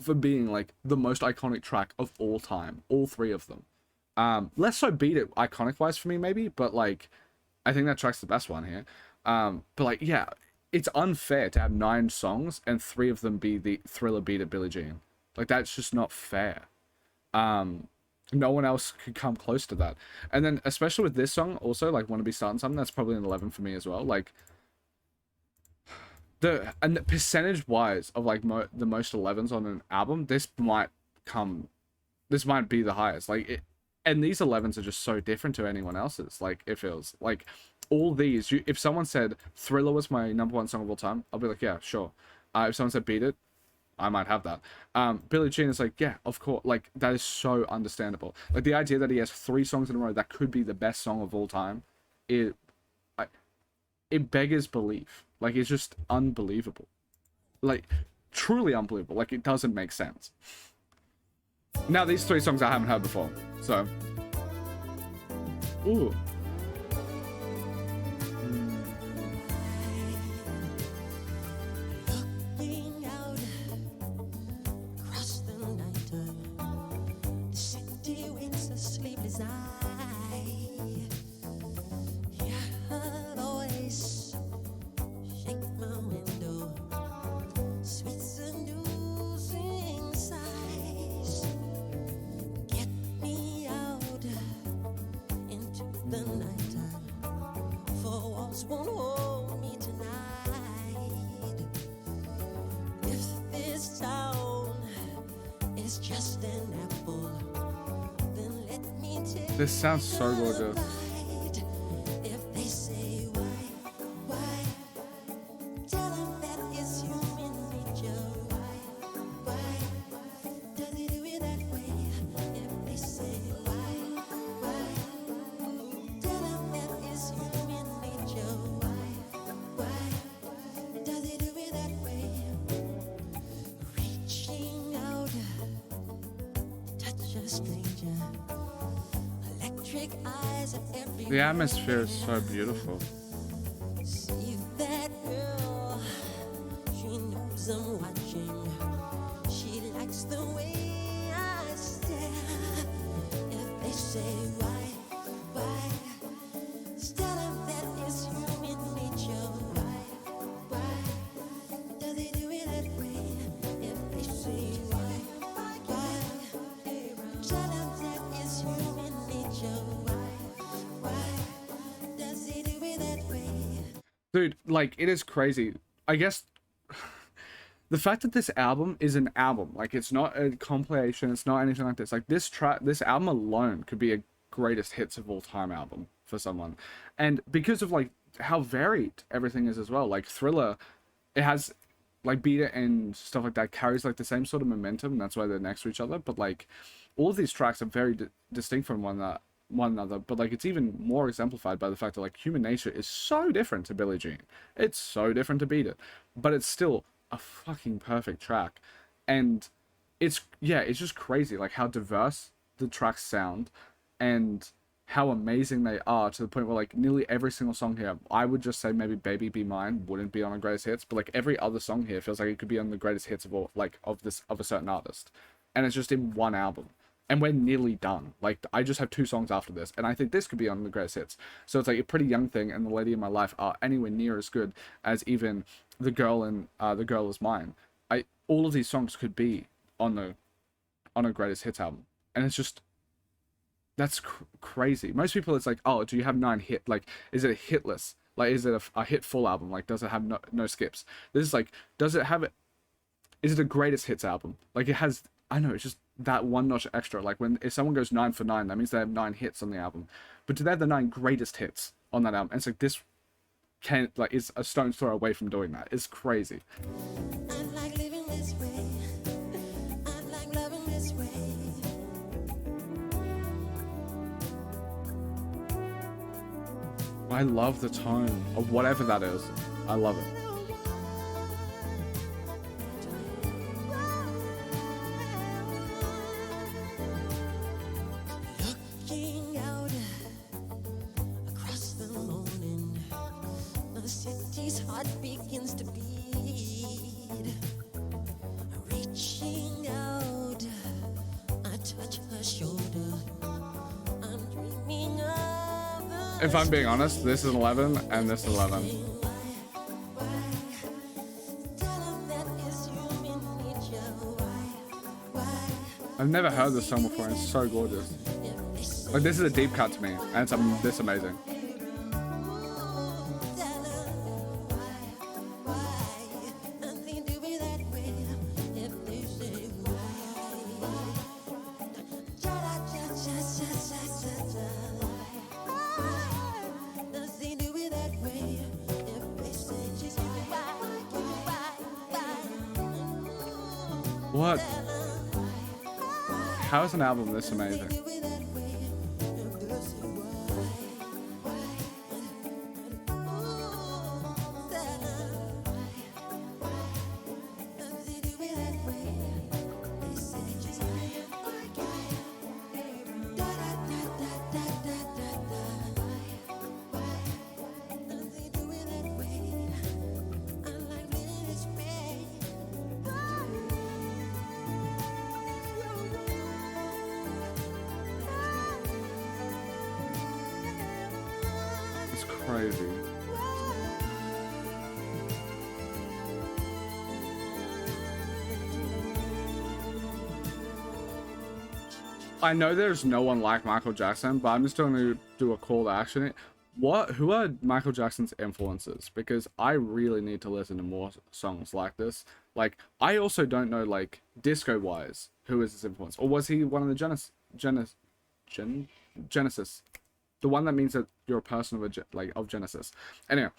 for being like the most iconic track of all time. All 3 of them. Less so Beat It iconic wise for me maybe, but like I think that track's the best one here. But like, yeah, it's unfair to have 9 songs and 3 of them be the Thriller, Beat It, Billie Jean. Like, that's just not fair. No one else could come close to that. And then especially with this song also, like Wanna Be Startin' Something, that's probably an 11 for me as well. Like, the percentage wise of like the most 11s on an album, this might be the highest. Like, and these 11s are just so different to anyone else's. Like, it feels like all these, if someone said Thriller was my #1 song of all time, I'll be like, yeah, sure. If someone said Beat It, I might have that. Billie Jean is like, yeah, of course. Like, that is so understandable. Like, the idea that he has 3 songs in a row that could be the best song of all time, it beggars belief. Like, it's just unbelievable. Like, truly unbelievable. Like, it doesn't make sense. Now, these 3 songs I haven't heard before, so. Ooh. Won't hold me tonight. If this town is just an apple, then let me take This sounds so gorgeous. If they say why, tell them that it's human nature. Why does it do it that way? If they say why, tell them that it's human nature. Why does it do it that way? trick eyes at every The atmosphere is so beautiful. See that girl, she knows I'm watching. She likes the way I stare. If they say why, tell them that is human nature. Why do they do it that way? If they say why, tell them that is human nature. Why does he do it that way? Dude, like, it is crazy. I guess the fact that this album is an album, like, it's not a compilation, it's not anything like this. Like, this album alone could be a greatest hits of all time album for someone. And because of, like, how varied everything is as well. Like, Thriller, it has, like, Beat It and stuff like that carries, like, the same sort of momentum, and that's why they're next to each other. But, like, all of these tracks are very distinct from one another, but like it's even more exemplified by the fact that like Human Nature is so different to Billie Jean. It's so different to Beat It, but it's still a fucking perfect track. And it's just crazy like how diverse the tracks sound and how amazing they are, to the point where like nearly every single song here, I would just say maybe Baby Be Mine wouldn't be on the greatest hits, but like every other song here feels like it could be on the greatest hits of all, like of a certain artist, and it's just in one album. And we're nearly done. Like, I just have 2 songs after this, and I think this could be on the greatest hits. So it's like a Pretty Young Thing and The Lady in My Life are anywhere near as good as even The Girl and The Girl Is Mine. All of these songs could be on a greatest hits album, and it's just that's crazy. Most people, it's like, oh, do you have 9 hit? Like, is it a hit list? Like, is it a hit full album? Like, does it have no skips? This is like, does it have it? Is it a greatest hits album? Like, it has. I know, it's just that one notch extra. Like if someone goes 9 for 9, that means they have 9 hits on the album. But do they have the 9 greatest hits on that album? And it's like this is a stone's throw away from doing that. It's crazy. I like living this way. I like loving this way. I love the tone of whatever that is. I love it. Looking out across the morning, the city's heart begins to beat. Reaching out, I touch her shoulder. I'm dreaming of If I'm being honest, this is 11 and this is 11. I've never heard this song before and it's so gorgeous. Like, this is a deep cut to me and it's this amazing. What? How is an album this amazing? It's crazy. I know there's no one like Michael Jackson, but I'm just going to do a call to action. Who are Michael Jackson's influences? Because I really need to listen to more songs like this. Like, I also don't know, like, disco-wise, who is his influence? Or was he one of the Genesis? The one that means that you're a person of Genesis. Anyway,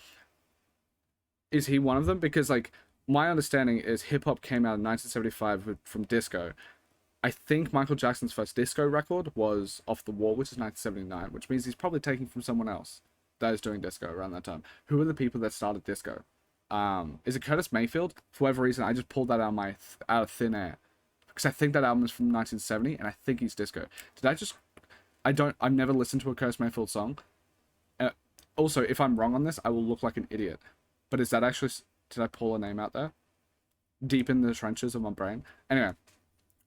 is he one of them? Because, like, my understanding is hip-hop came out in 1975 from disco. I think Michael Jackson's first disco record was Off the Wall, which is 1979, which means he's probably taking from someone else that is doing disco around that time. Who are the people that started disco? Is it Curtis Mayfield? For whatever reason, I just pulled that out of thin air. Because I think that album is from 1970, and I think he's disco. I've never listened to a Curse Mayfield song. Also, if I'm wrong on this, I will look like an idiot. But is that actually, did I pull a name out there? Deep in the trenches of my brain. Anyway,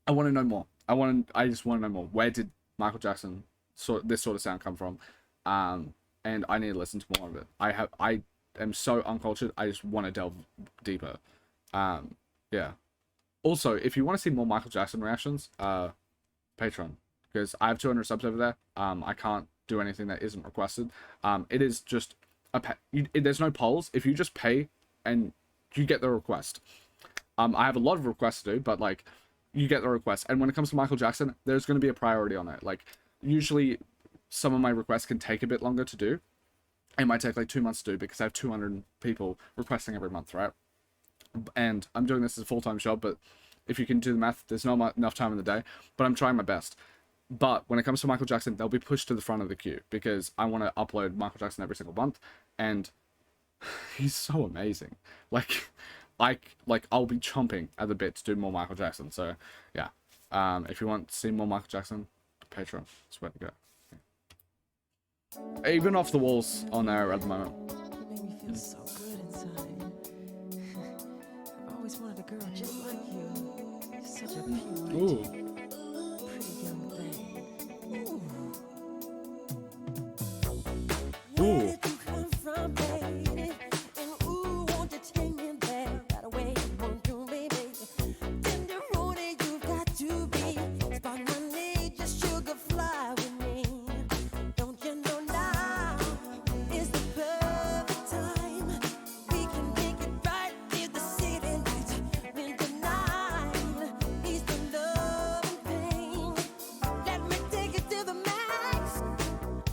I want to know more. I just want to know more. Where did Michael Jackson this sort of sound come from? And I need to listen to more of it. I am so uncultured. I just want to delve deeper. Yeah. Also, if you want to see more Michael Jackson reactions, Patreon, because I have 200 subs over there. I can't do anything that isn't requested. It is just there's no polls. If you just pay and you get the request. I have a lot of requests to do, but like you get the request. And when it comes to Michael Jackson, there's going to be a priority on it. Like usually some of my requests can take a bit longer to do. It might take like 2 months to do because I have 200 people requesting every month, right? And I'm doing this as a full-time job, but if you can do the math, there's not enough time in the day, but I'm trying my best. But when it comes to Michael Jackson, they'll be pushed to the front of the queue because I want to upload Michael Jackson every single month, and he's so amazing. I'll be chomping at the bit to do more Michael Jackson. So yeah, if you want to see more Michael Jackson, Patreon, that's where to go. Yeah. Even off the walls on there at the moment. You make me feel so good inside. I've always wanted a girl just like you. You're such a P.Y.T. Ooh. Pretty young thing. Ooh. Where did you come from, baby? And ooh, won't you take me there right away? Won't you, baby? Tenderoni, you've got to be. Spark my need, just sugar fly with me. Don't you know now is the perfect time? We can make it right in the city lights. When the night is the love and pain. Let me take it to the max.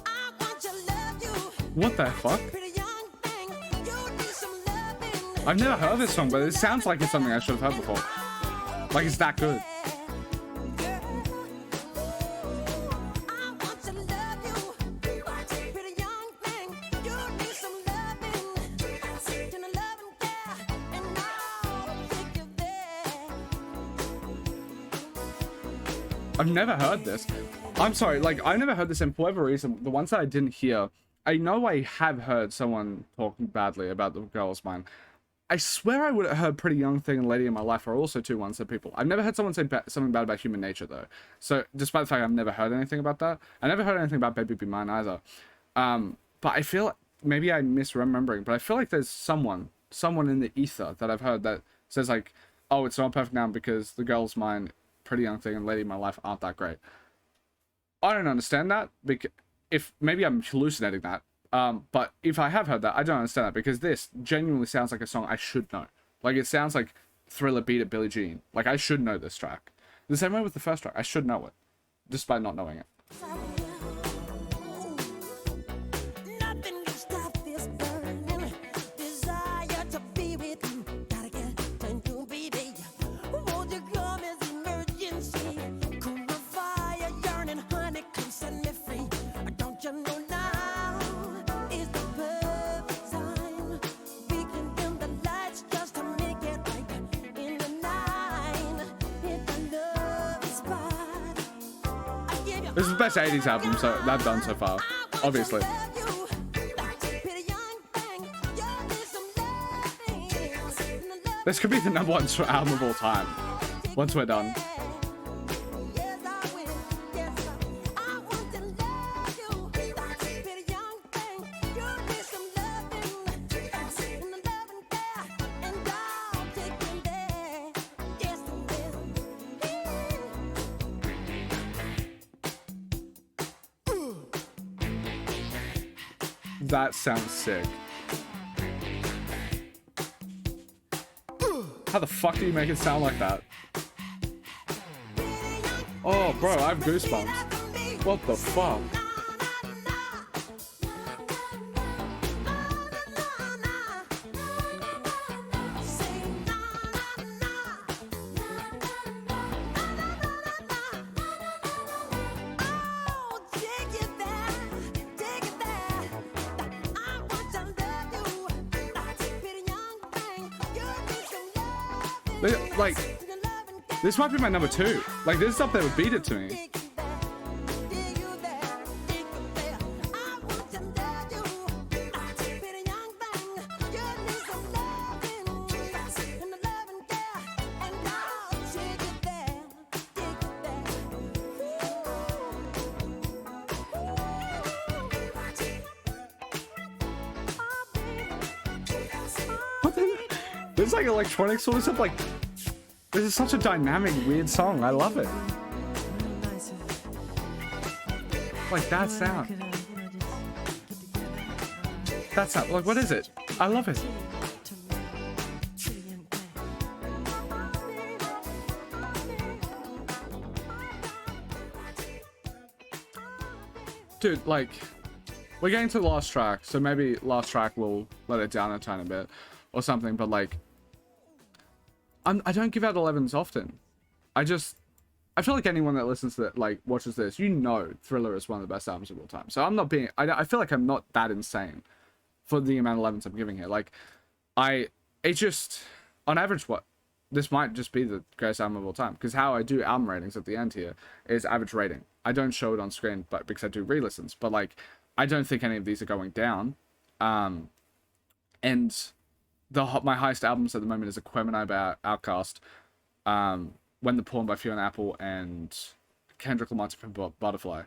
I want to love you. What the fuck? Pretty young thing, you need some loving. I've never heard this song, but it sounds like it's something I should have heard before. Like it's that good. I want to love you. Pretty young thing, you need some loving. Can I love and care? And I'll take you there. I've never heard this. I'm sorry, like, I never heard this, and for whatever reason, the ones that I didn't hear, I know I have heard someone talking badly about the girl's mine. I swear I would have heard Pretty Young Thing and Lady in My Life are also two ones that people... I've never heard someone say something bad about Human Nature, though. So, despite the fact I've never heard anything about that, I never heard anything about Baby Be Mine either. But I feel... Maybe I'm misremembering, but I feel like there's someone in the ether that I've heard that says, like, oh, it's not perfect now because the girl's mine, Pretty Young Thing, and Lady in My Life aren't that great. I don't understand that, because if maybe I'm hallucinating that, but if I have heard that, I don't understand that, because this genuinely sounds like a song I should know. Like, it sounds like Thriller Beat It Billie Jean. Like, I should know this track. The same way with the first track, I should know it, despite not knowing it. Nothing can stop this burning desire to be with you. Gotta get to you, baby. Won't you come as emergency? Cool my fire, yearning, honey, come set me free. Don't you know now is the perfect time? We can dim the lights just to make it right in the night. Hit the love spot. I give you This is the best 80s album that I've done so far, obviously. This could be the #1 album of all time, once we're done. That sounds sick. How the fuck do you make it sound like that? Oh, bro, I have goosebumps. What the fuck? Like, this might be my #2. Like, this is up there with Beat It to me. It's like electronic sort of stuff. Like, this is such a dynamic, weird song. I love it. Like that sound. That sound. Like, what is it? I love it. Dude, like, we're getting to the last track, so maybe last track will let it down a tiny bit or something, but like, I don't give out 11s often. I feel like anyone that listens to it, like, watches this, you know Thriller is one of the best albums of all time. So I'm not being, I feel like I'm not that insane for the amount of 11s I'm giving here. Like, it's just, on average, this might just be the greatest album of all time, because how I do album ratings at the end here is average rating. I don't show it on screen, but because I do re-listens, but like, I don't think any of these are going down. And my highest albums at the moment is Aquemini by Outkast, When the Pawn by Fiona Apple, and Kendrick Lamar's Butterfly.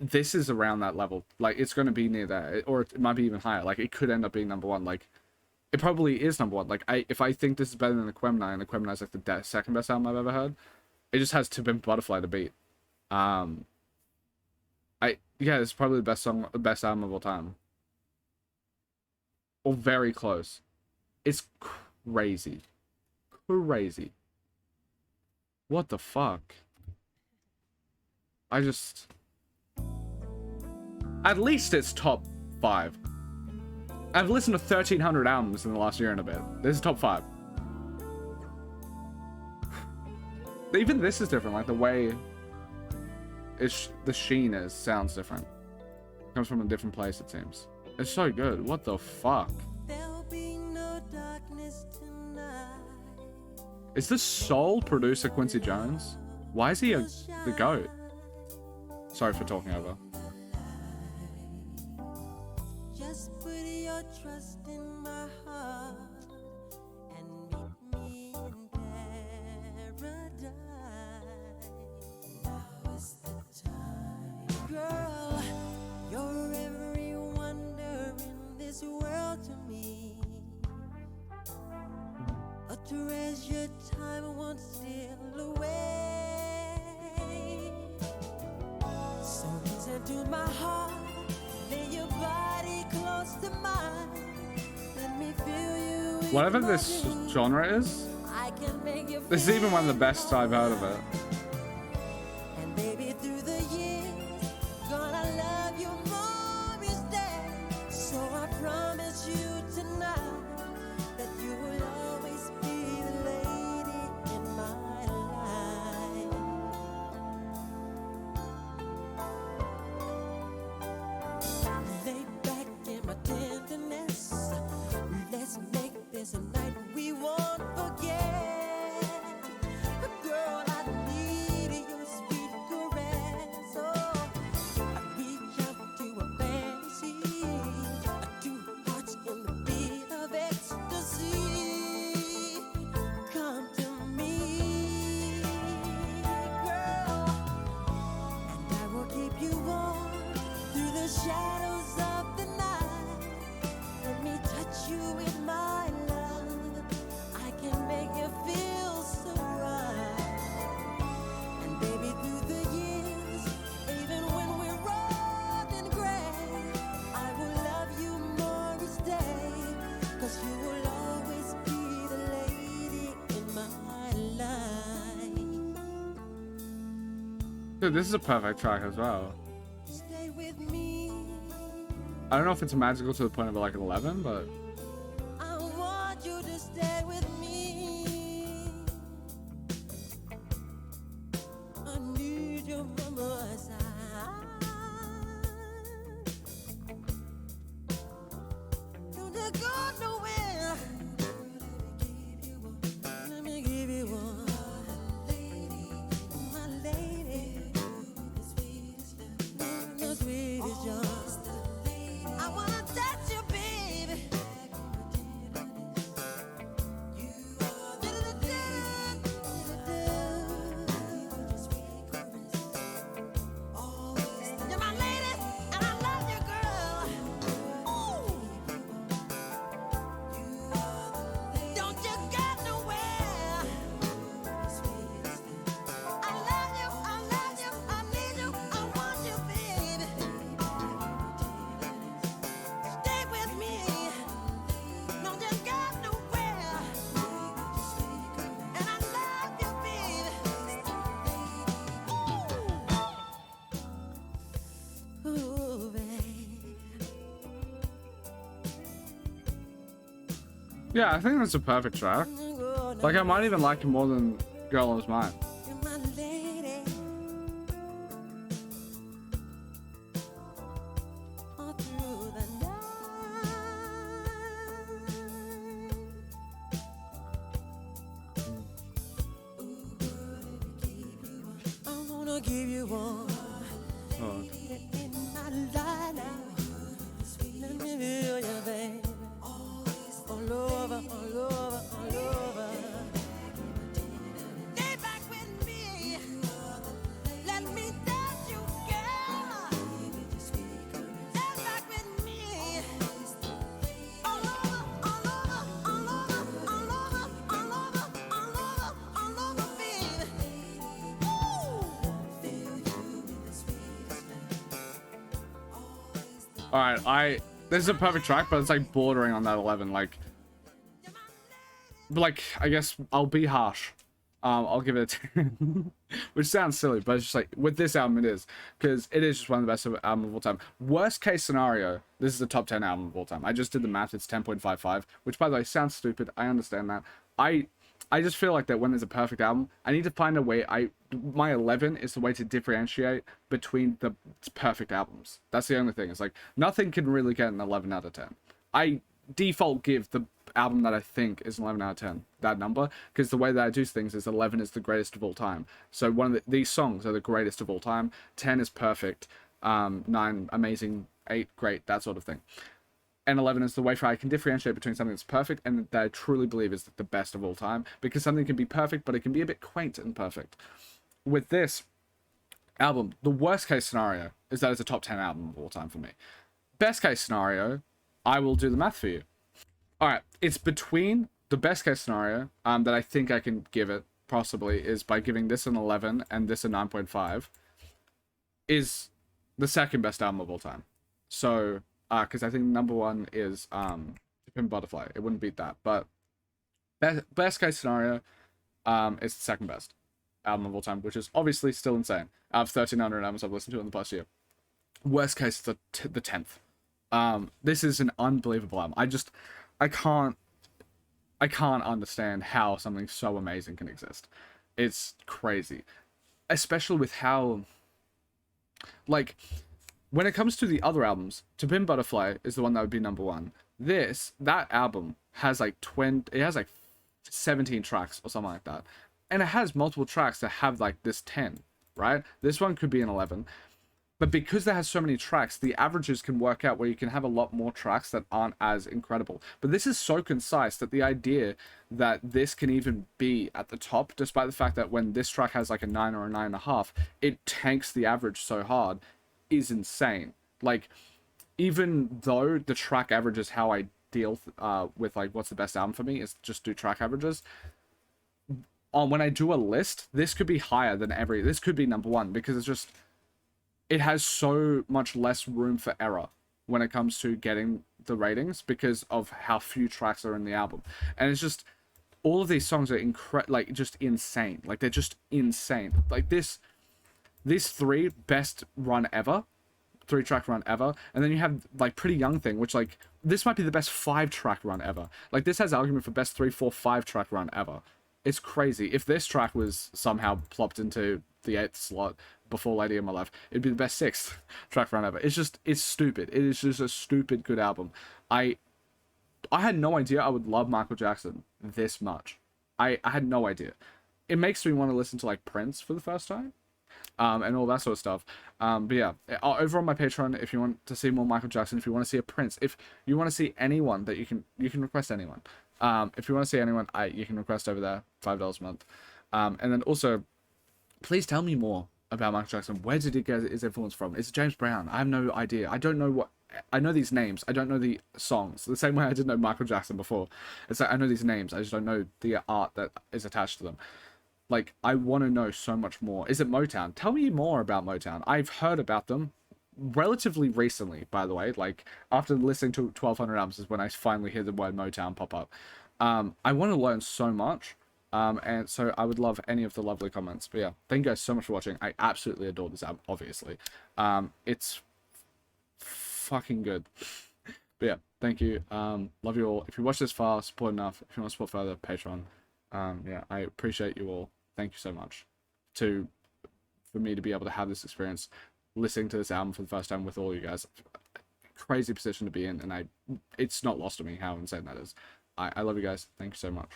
This is around that level. Like, it's going to be near there, or it might be even higher. Like, it could end up being number one. Like, it probably is number one. Like, if I think this is better than Aquemini, and Aquemini is like the second best album I've ever heard, it just has To Pimp a Butterfly to beat. Yeah, it's probably the best album of all time. Or very close. It's crazy. Crazy. What the fuck? At least it's top 5. I've listened to 1,300 albums in the last year and a bit. This is top 5. Even this is different, like the way the sheen sounds different. Comes from a different place, it seems. It's so good. What the fuck? There'll be no darkness tonight. Is the sole producer Quincy Jones? Why is he the GOAT? Sorry for talking over. Just put your trust in my heart and meet me in paradise. Now is the time, girl. You're every wonder in this world to me. A treasured time won't steal away. So listen to my heart, lay your body close to mine. Let me feel you. Whatever this genre is, I can make you this is even one of the best I've heard of it. And baby, through the years, gonna love you more each day. So I promise you tonight that you will always be the lady in my life. Lay back in my tenderness. Let's make this a night we won't forget. Girl, I need your sweet caress. Oh, I reach out to a fantasy. Two hearts in the beat of ecstasy. Come to me, girl, and I will keep you warm through the shadows of the night. Let me touch you with my love. I can make you feel so right. And baby, through the years, even when we're old and gray, I will love you more each day. 'Cause you will always be the lady in my life. Dude, this is a perfect track as well. Stay with me. I don't know if it's magical to the point of like an 11, but I want you to stay with me. I need you by my side. Don't you go nowhere. Let me give you one. My lady, the sweetest yours. I wanna touch you, baby. You're my lady, and I love you, girl. Ooh. Yeah, I think that's a perfect track. Like, I might even like it more than Girl On Was Mine. You're my lady. All through the night. I wanna give you one. Oh. In my life now. Let me feel you, baby. All over, all over, all over. Stay back with me. Let me touch you, girl. Stay back with me. All over, all over, all over, all over, all over, all over, all over, baby. All right, this is a perfect track, but it's like bordering on that 11. Like, but like, I guess I'll be harsh. I'll give it a 10, which sounds silly, but it's just like with this album, it is, because it is just one of the best albums of all time. Worst case scenario, this is a top 10 album of all time. I just did the math; it's 10.55, which, by the way, sounds stupid. I understand that. I just feel like that when there's a perfect album, I need to find a way. My 11 is the way to differentiate between the perfect albums. That's the only thing. It's like nothing can really get an 11 out of 10. I default give the album that I think is an 11 out of 10 that number, because the way that I do things is 11 is the greatest of all time. So one of these songs are the greatest of all time. 10 is perfect. 9 amazing. 8 great. That sort of thing. And 11 is the way for I can differentiate between something that's perfect and that I truly believe is the best of all time, because something can be perfect, but it can be a bit quaint and perfect. With this album, the worst case scenario is that it's a top 10 album of all time for me. Best case scenario, I will do the math for you. All right, it's between the best case scenario that I think I can give it, possibly, is by giving this an 11 and this a 9.5, is the second best album of all time. So, because I think number one is Pimp Butterfly. It wouldn't beat that, but best case scenario, it's the second best album of all time, which is obviously still insane. Out of 1,300 albums I've listened to in the past year, worst case is the 10th. This is an unbelievable album. I can't understand how something so amazing can exist. It's crazy, especially with how, like, when it comes to the other albums, To Pimp Butterfly is the one that would be number one. That album has like 17 tracks or something like that. And it has multiple tracks that have like this 10, right? This one could be an 11. But because it has so many tracks, the averages can work out where you can have a lot more tracks that aren't as incredible. But this is so concise that the idea that this can even be at the top, despite the fact that when this track has like a 9 or a 9.5, it tanks the average so hard, is insane. Like, even though the track average is how I deal with like what's the best album for me, is just do track averages. When I do a list, this could be higher than this could be number one, because it has so much less room for error when it comes to getting the ratings, because of how few tracks are in the album. And it's just, all of these songs are just insane. Like, they're just insane. Like, this 3 best run ever, 3-track run ever, and then you have like Pretty Young Thing, which, like, this might be the best 5-track run ever. Like, this has argument for best 3, 4, 5-track run ever. It's crazy. If this track was somehow plopped into the 8th slot before Lady in My Life, it'd be the best 6th-track run ever. It's stupid. It is just a stupid good album. I had no idea I would love Michael Jackson this much. I had no idea. It makes me want to listen to like Prince for the first time. And all that sort of stuff. But yeah, over on my Patreon, if you want to see more Michael Jackson, if you want to see a Prince, if you want to see anyone that you can request anyone. If you want to see anyone, you can request over there, $5 a month. And then also, please tell me more about Michael Jackson. Where did he get his influence from? Is it James Brown? I have no idea. I don't know I know these names. I don't know the songs. The same way I didn't know Michael Jackson before. It's like, I know these names. I just don't know the art that is attached to them. Like, I want to know so much more. Is it Motown? Tell me more about Motown. I've heard about them relatively recently, by the way. Like, after listening to 1,200 albums is when I finally hear the word Motown pop up. I want to learn so much. And so I would love any of the lovely comments. But yeah, thank you guys so much for watching. I absolutely adore this album, obviously. It's fucking good. But yeah, thank you. Love you all. If you watch this far, support enough. If you want to support further, Patreon. Yeah, I appreciate you all. Thank you so much for me to be able to have this experience, listening to this album for the first time with all you guys. Crazy position to be in, and it's not lost on me how insane that is. I love you guys. Thank you so much.